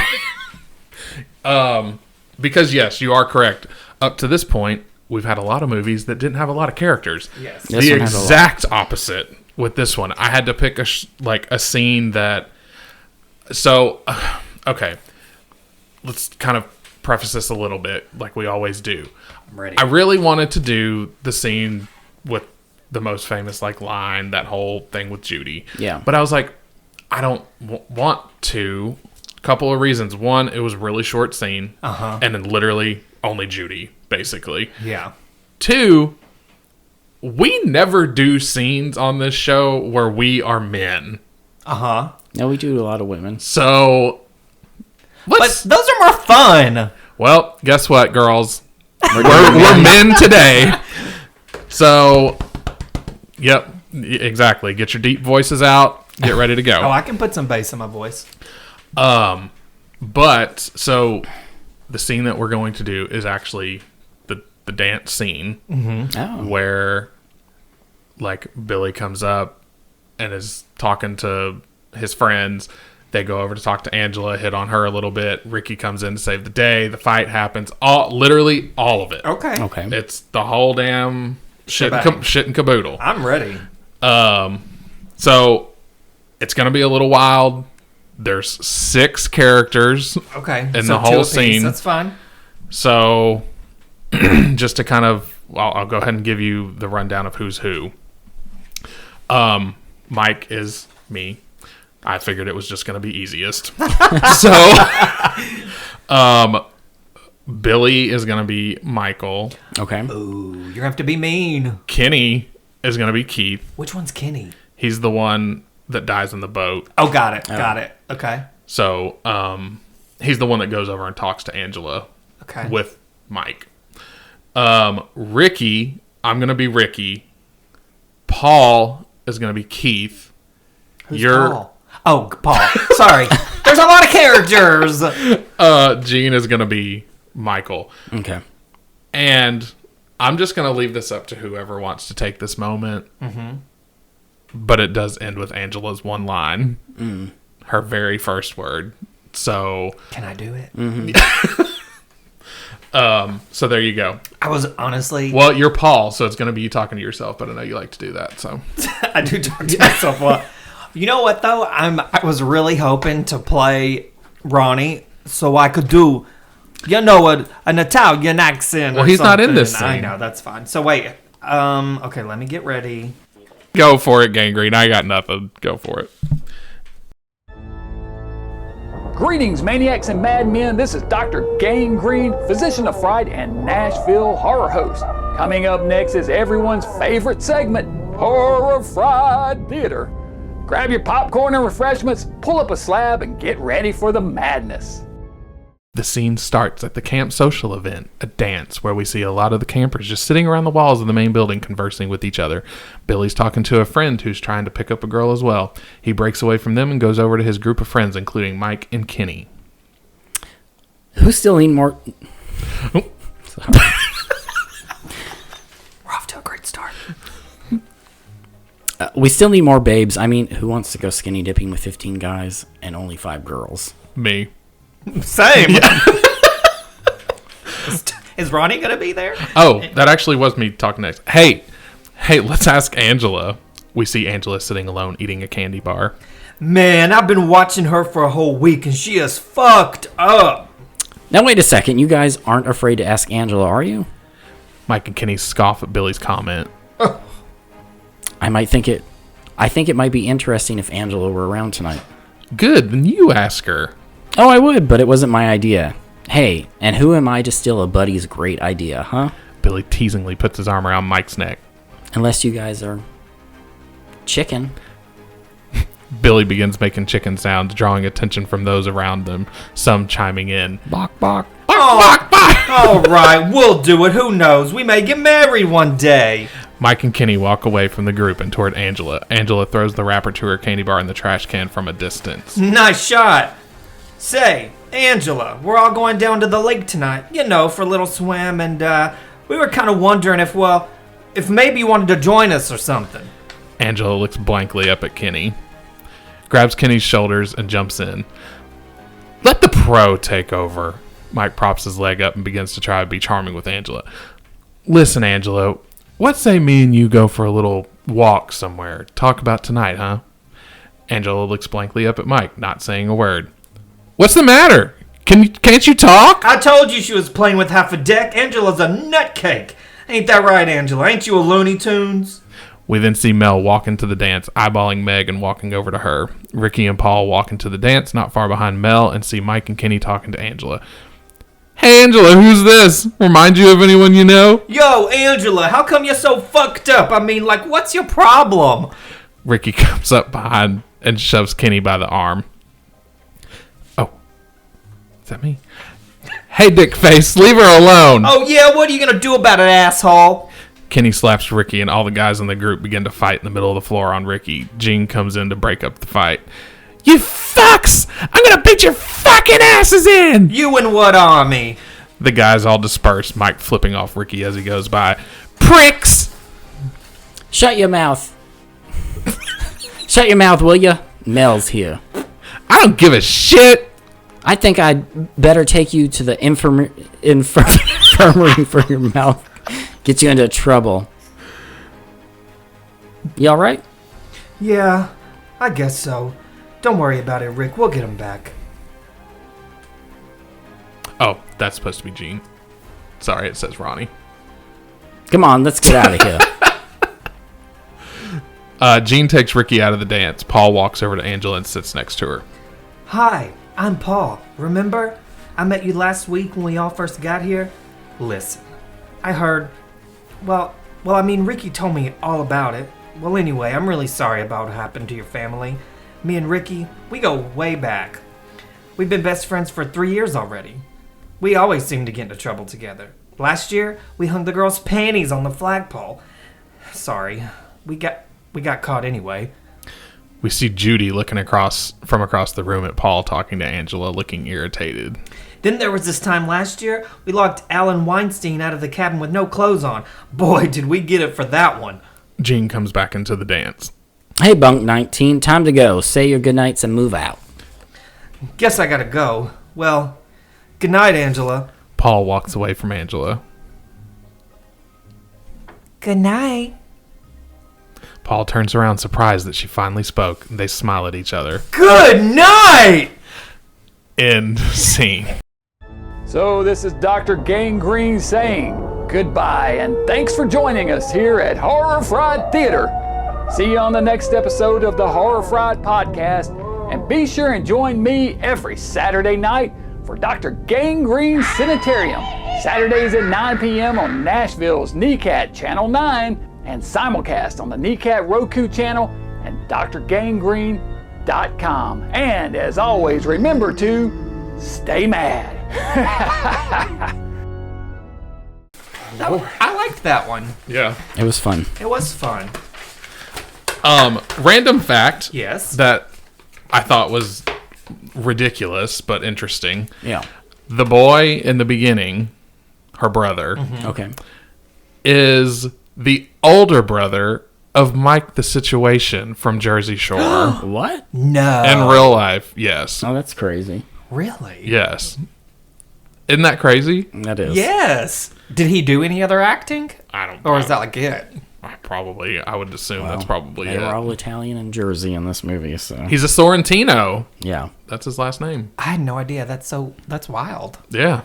Because, yes, you are correct. Up to this point, we've had a lot of movies that didn't have a lot of characters. Yes. The exact opposite with this one. I had to pick a scene that... So, okay. Let's kind of preface this a little bit, like we always do. I'm ready. I really wanted to do the scene with the most famous line, that whole thing with Judy. Yeah. But I was like, I don't want to. Couple of reasons. One, it was a really short scene. And then literally only Judy, basically. Yeah. Two, we never do scenes on this show where we are men. No, we do a lot of women. So, but those are more fun. Well, guess what, girls? We're men today. So, yep, exactly. Get your deep voices out. Get ready to go. Oh, I can put some bass in my voice. But so the scene that we're going to do is actually the dance scene where like Billy comes up and is talking to his friends. They go over to talk to Angela, hit on her a little bit. Ricky comes in to save the day. The fight happens. Literally all of it. Okay. It's the whole damn shit and caboodle. I'm ready. So it's gonna be a little wild. There's 6 characters. In the whole scene. That's fine. So just to kind of, I'll go ahead and give you the rundown of who's who. Mike is me. I figured it was just going to be easiest. So, Billy is going to be Michael. Okay. Ooh, you're going to have to be mean. Kenny is going to be Keith. Which one's Kenny? He's the one that dies in the boat. Oh, got it. Got it. Okay. So, he's the one that goes over and talks to Angela. Okay. With Mike. Ricky, I'm going to be Ricky. Paul is going to be Keith. Who's Paul? Oh, Paul. Sorry. There's a lot of characters. Gene is going to be Michael. Okay. And I'm just going to leave this up to whoever wants to take this moment. But it does end with Angela's one line. Her very first word. So... Can I do it? So there you go. I was honestly... Well, you're Paul, so it's going to be you talking to yourself, but I know you like to do that, so... I do talk to myself a lot. You know what, though? I was really hoping to play Ronnie so I could do, an Italian accent. Well, he's not in this scene. I know, that's fine. So wait. Okay, let me get ready. Go for it, Gangrene. I got nothing. Go for it. Greetings, maniacs and madmen. This is Dr. Gangrene, physician of fright and Nashville horror host. Coming up next is everyone's favorite segment, Horror Fried Theater. Grab your popcorn and refreshments, pull up a slab, and get ready for the madness. The scene starts at the camp social event, a dance where we see a lot of the campers just sitting around the walls of the main building conversing with each other. Billy's talking to a friend who's trying to pick up a girl as well. He breaks away from them and goes over to his group of friends, including Mike and Kenny. Who still need more... We're off to a great start. We still need more babes. I mean, who wants to go skinny dipping with 15 guys and only 5 girls? Me. Same. Yeah. Is Ronnie going to be there? Oh, that actually was me talking next. Hey, let's ask Angela. We see Angela sitting alone eating a candy bar. Man, I've been watching her for a whole week and she is fucked up. Now, wait a second. You guys aren't afraid to ask Angela, are you? Mike and Kenny scoff at Billy's comment. I think it might be interesting if Angela were around tonight. Good, then you ask her. Oh, I would, but it wasn't my idea. Hey, and who am I to steal a buddy's great idea, huh? Billy teasingly puts his arm around Mike's neck. Unless you guys are chicken. Billy begins making chicken sounds, drawing attention from those around them, some chiming in. Bok, bok, bok, bok, bok. All right, we'll do it. Who knows? We may get married one day. Mike and Kenny walk away from the group and toward Angela. Angela throws the wrapper to her candy bar in the trash can from a distance. Nice shot. Say, Angela, we're all going down to the lake tonight, for a little swim, and we were kind of wondering if maybe you wanted to join us or something. Angela looks blankly up at Kenny, grabs Kenny's shoulders, and jumps in. Let the pro take over. Mike props his leg up and begins to try to be charming with Angela. Listen, Angela, what say me and you go for a little walk somewhere? Talk about tonight, huh? Angela looks blankly up at Mike, not saying a word. What's the matter? Can't you talk? I told you she was playing with half a deck. Angela's a nutcake. Ain't that right, Angela? Ain't you a Looney Tunes? We then see Mel walk into the dance, eyeballing Meg and walking over to her. Ricky and Paul walk into the dance, not far behind Mel, and see Mike and Kenny talking to Angela. Hey, Angela, who's this? Remind you of anyone you know? Yo, Angela, how come you're so fucked up? I mean, like, what's your problem? Ricky comes up behind and shoves Kenny by the arm. Oh, is that me? Hey, dickface, leave her alone. Oh, yeah, what are you going to do about it, asshole? Kenny slaps Ricky, and all the guys in the group begin to fight in the middle of the floor on Ricky. Gene comes in to break up the fight. You fucks! I'm gonna beat your fucking asses in! You and what army? The guys all disperse, Mike flipping off Ricky as he goes by. Pricks! Shut your mouth. Shut your mouth, will ya? Mel's here. I don't give a shit! I think I'd better take you to the infirmary for your mouth. Get you into trouble. You alright? Yeah, I guess so. Don't worry about it, Rick. We'll get him back. Oh, that's supposed to be Gene. Sorry, it says Ronnie. Come on, let's get out of here. Gene takes Ricky out of the dance. Paul walks over to Angela and sits next to her. Hi, I'm Paul. Remember? I met you last week when we all first got here. Listen, I heard... Well, I mean, Ricky told me all about it. Well, anyway, I'm really sorry about what happened to your family. Me and Ricky, we go way back. We've been best friends for 3 years already. We always seem to get into trouble together. Last year, we hung the girls' panties on the flagpole. Sorry, we got caught anyway. We see Judy looking from across the room at Paul, talking to Angela, looking irritated. Then there was this time last year, we locked Alan Weinstein out of the cabin with no clothes on. Boy, did we get it for that one. Gene comes back into the dance. Hey, Bunk 19, time to go. Say your goodnights and move out. Guess I gotta go. Well, good night, Angela. Paul walks away from Angela. Good night. Paul turns around surprised that she finally spoke. They smile at each other. Good night! End scene. So this is Dr. Gangrene saying goodbye and thanks for joining us here at Horror Fried Theater. See you on the next episode of the Horror Fried Podcast, and be sure and join me every Saturday night for Dr. Gangrene Sanitarium, Saturdays at 9 p.m. on Nashville's NECAT Channel 9 and simulcast on the NECAT Roku channel and drgangrene.com. And as always, remember to stay mad. I liked that one. Yeah. It was fun. It was fun. Random fact. Yes. That I thought was ridiculous but interesting. Yeah. The boy in the beginning, her brother, Okay. is the older brother of Mike the Situation from Jersey Shore. What? No. In real life, yes. Oh, that's crazy. Really? Yes. Isn't that crazy? That is. Yes. Did he do any other acting? I don't. Or is that like it? Probably. I would assume that's probably They it. were all Italian and Jersey in this movie, so. He's a Sorrentino. Yeah. That's his last name. I had no idea. That's wild. Yeah.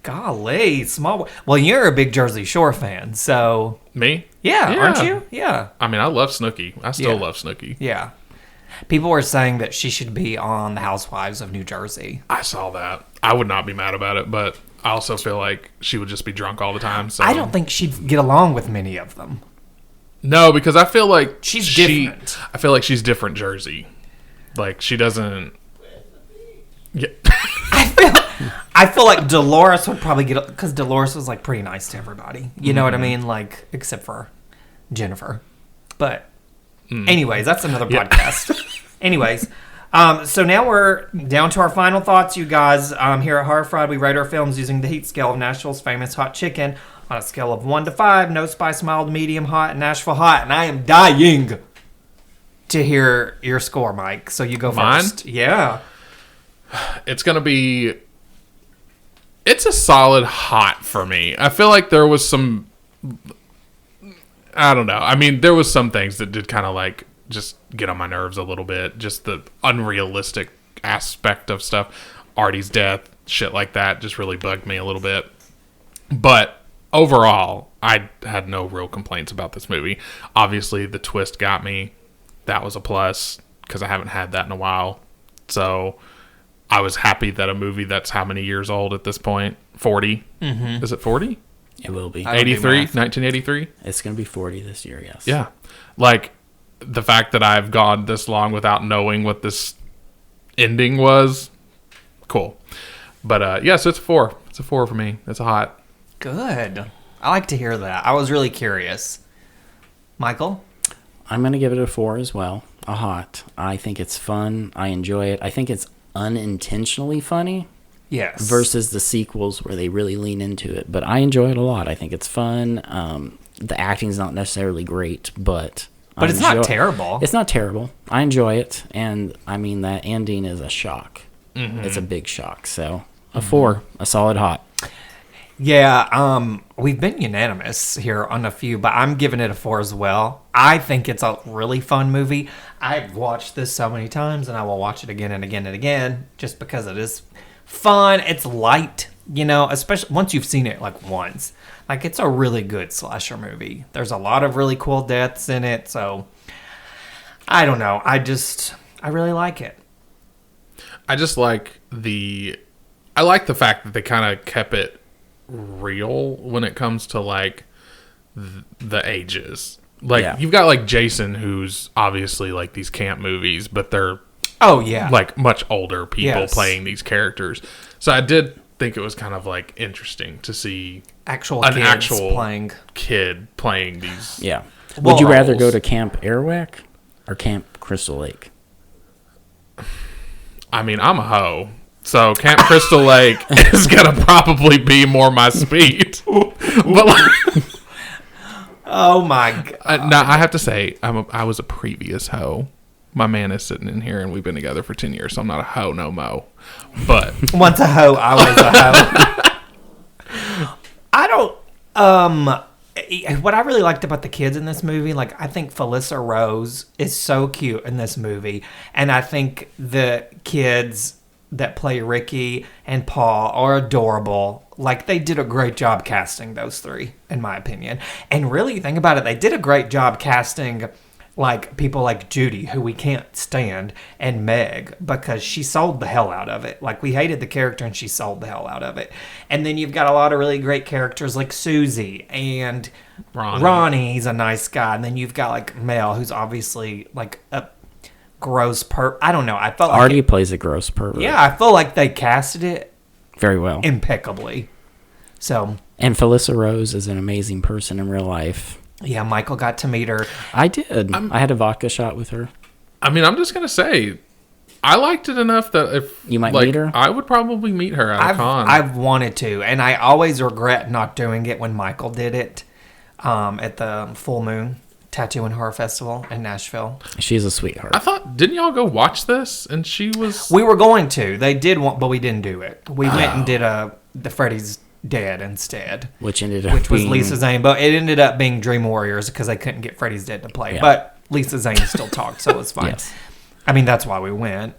Golly, small. Well, you're a big Jersey Shore fan, so. Me? Yeah, aren't you? Yeah. I mean, I love Snooki. I still love Snooki. Yeah. People were saying that she should be on The Housewives of New Jersey. I saw that. I would not be mad about it, but I also feel like she would just be drunk all the time. So I don't think she'd get along with many of them. No, because I feel like she's different. I feel like she's different Jersey. Like, she doesn't... Yeah. I feel like Dolores would probably get... Because Dolores was, like, pretty nice to everybody. You know what I mean? Like, except for Jennifer. But anyways, that's another podcast. Anyways, so now we're down to our final thoughts, you guys. Here at Horror Fried, we rate our films using the heat scale of Nashville's famous hot chicken on a scale of 1 to 5. No spice, mild, medium hot, and Nashville hot. And I am dying to hear your score, Mike. So you go Mine? first. Yeah. It's going to be... It's a solid hot for me. I feel like there was some... I don't know. I mean, there was some things that did kind of like just get on my nerves a little bit. Just the unrealistic aspect of stuff. Artie's death, shit like that just really bugged me a little bit. But overall, I had no real complaints about this movie. Obviously, the twist got me. That was a plus because I haven't had that in a while. So I was happy that a movie that's how many years old at this point? 40? Mm-hmm. Is it 40? It will be. 83? 1983? It's going to be 40 this year, yes. Yeah. Like, the fact that I've gone this long without knowing what this ending was, cool. But, yes, it's a 4. It's a 4 for me. It's a hot. Good. I like to hear that. I was really curious. Michael? I'm going to give it a 4 as well. A hot. I think it's fun. I enjoy it. I think it's unintentionally funny. Yes. Versus the sequels where they really lean into it. But I enjoy it a lot. I think it's fun. The acting's not necessarily great, but it's not terrible. It's not terrible. I enjoy it. And, I mean, that ending is a shock. Mm-hmm. It's a big shock. So, a 4. A solid hot. Yeah, we've been unanimous here on a few, but I'm giving it a 4 as well. I think it's a really fun movie. I've watched this so many times, and I will watch it again and again and again, just because it is fun. It's light, especially once you've seen it like once. Like, it's a really good slasher movie. There's a lot of really cool deaths in it, so I don't know. I really like it. I just like the fact that they kind of kept it real when it comes to like the ages. Like you've got like Jason, who's obviously like these camp movies, but they're like much older people playing these characters. So I did think it was kind of like interesting to see an actual kid playing these. Yeah. Would you rather go to Camp Arawak or Camp Crystal Lake? I mean, I'm a hoe. So Camp Crystal Lake is gonna probably be more my speed. But like, oh my god! Now I have to say, I was a previous hoe. My man is sitting in here, and we've been together for 10 years, so I'm not a hoe no mo. But once a hoe, always a hoe. I don't. What I really liked about the kids in this movie, like I think Felissa Rose is so cute in this movie, and I think the kids that play Ricky and Paul are adorable. Like, they did a great job casting those three, in my opinion. And really, think about it, they did a great job casting, like, people like Judy, who we can't stand, and Meg, because she sold the hell out of it. Like, we hated the character, and she sold the hell out of it. And then you've got a lot of really great characters like Susie and Ronnie. He's a nice guy. And then you've got, like, Mel, who's obviously, like, a gross perp. I don't know. I felt like Artie plays a gross pervert. Yeah, I feel like they casted it very well, impeccably. So, and Felissa Rose is an amazing person in real life. Yeah, Michael got to meet her. I did. I had a vodka shot with her. I mean, I'm just gonna say, I liked it enough that if you might meet her, I would probably meet her at a con. I've wanted to, and I always regret not doing it when Michael did it at the Full Moon Tattoo and Horror Festival in Nashville. She's a sweetheart. I thought, didn't y'all go watch this? And she was... We were going to. They did want, but we didn't do it. We went and did the Freddy's Dead instead. Which ended up was Lisa Zane. But it ended up being Dream Warriors because they couldn't get Freddy's Dead to play. Yeah. But Lisa Zane still talked, so it was fine. Yes. I mean, that's why we went.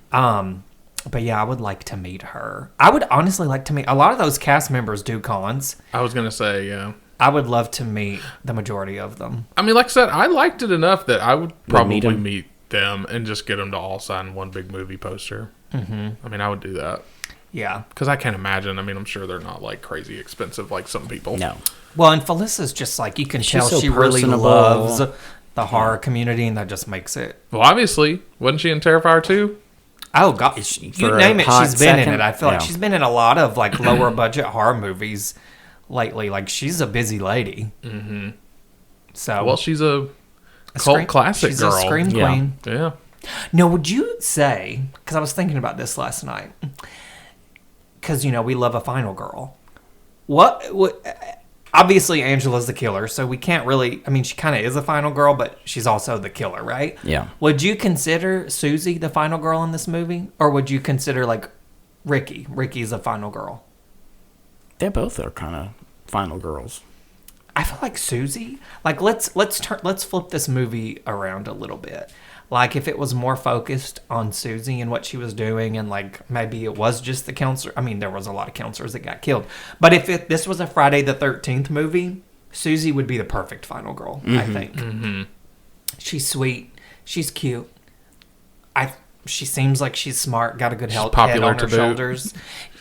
But yeah, I would like to meet her. I would honestly like to meet... A lot of those cast members do cons. I was going to say, yeah. I would love to meet the majority of them. I mean, like I said, I liked it enough that I would probably meet them and just get them to all sign one big movie poster. Mm-hmm. I mean, I would do that. Yeah. Because I can't imagine. I mean, I'm sure they're not like crazy expensive like some people. No. Well, and Felissa's just like, you can tell she really loves the horror community, and that just makes it. Well, obviously. Wasn't she in Terrifier 2? Oh, God. You name it, she's been in it. I feel like she's been in a lot of like lower budget horror movies lately. Like, she's a busy lady. Mm-hmm. So, well, she's a cult classic she's girl. She's a scream queen. Yeah. Now, would you say, because I was thinking about this last night, because, you know, we love a final girl. What obviously, Angela's the killer, so we can't really, I mean, she kind of is a final girl, but she's also the killer, right? Yeah. Would you consider Susie the final girl in this movie? Or would you consider, like, Ricky? Ricky's a final girl. They both are kind of final girls. I feel like Susie, like, let's flip this movie around a little bit. Like, if it was more focused on Susie and what she was doing, and, like, maybe it was just the counselor. I mean, there was a lot of counselors that got killed. But if this was a Friday the 13th movie, Susie would be the perfect final girl, I think. Mm-hmm. She's sweet. She's cute. She seems like she's smart, got a good head on her shoulders.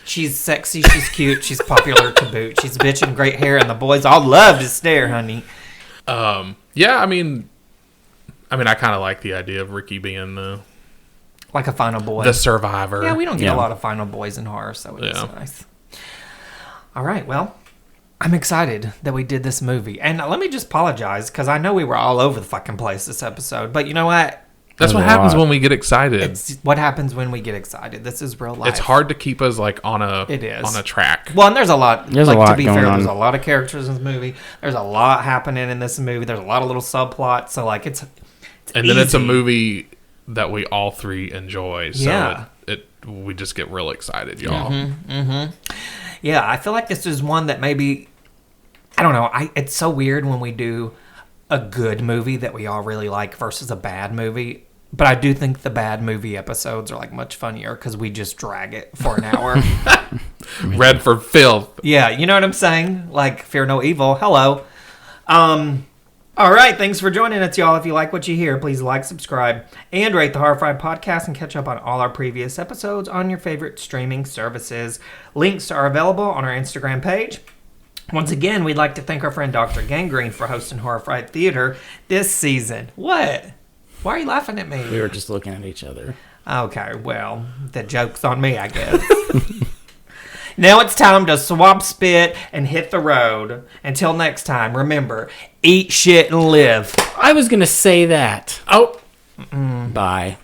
She's sexy, she's cute, she's popular to boot. She's a bitch and great hair, and the boys all love to stare, honey. Yeah, I mean, I kind of like the idea of Ricky being like a final boy. The survivor. Yeah, we don't get a lot of final boys in horror, so it's nice. All right, well, I'm excited that we did this movie. And let me just apologize, because I know we were all over the fucking place this episode, but you know what? That's what happens when we get excited. It's what happens when we get excited. This is real life. It's hard to keep us like on a track. Well, and there's a lot. There's a lot to be going fair, on. there's a lot of characters in this movie. There's a lot happening in this movie. There's a lot of little subplots. So like it's and easy. then it's a movie that we all three enjoy. So yeah. we just get real excited, y'all. Mm-hmm, mm-hmm. Yeah, I feel like this is one that maybe I don't know. It's so weird when we do a good movie that we all really like versus a bad movie. But I do think the bad movie episodes are like much funnier because we just drag it for an hour. Red for filth. Yeah, you know what I'm saying? Like, fear no evil. Hello. All right, thanks for joining us, y'all. If you like what you hear, please like, subscribe, and rate the Horror Fried Podcast and catch up on all our previous episodes on your favorite streaming services. Links are available on our Instagram page. Once again, we'd like to thank our friend Dr. Gangrene for hosting Horror Fried Theater this season. What? Why are you laughing at me? We were just looking at each other. Okay, well, the joke's on me, I guess. Now it's time to swap spit and hit the road. Until next time, remember, eat shit and live. I was going to say that. Oh. Bye.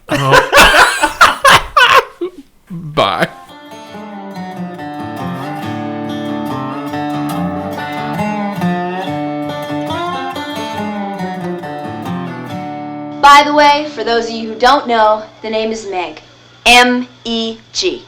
Bye. By the way, for those of you who don't know, the name is Meg. M-E-G.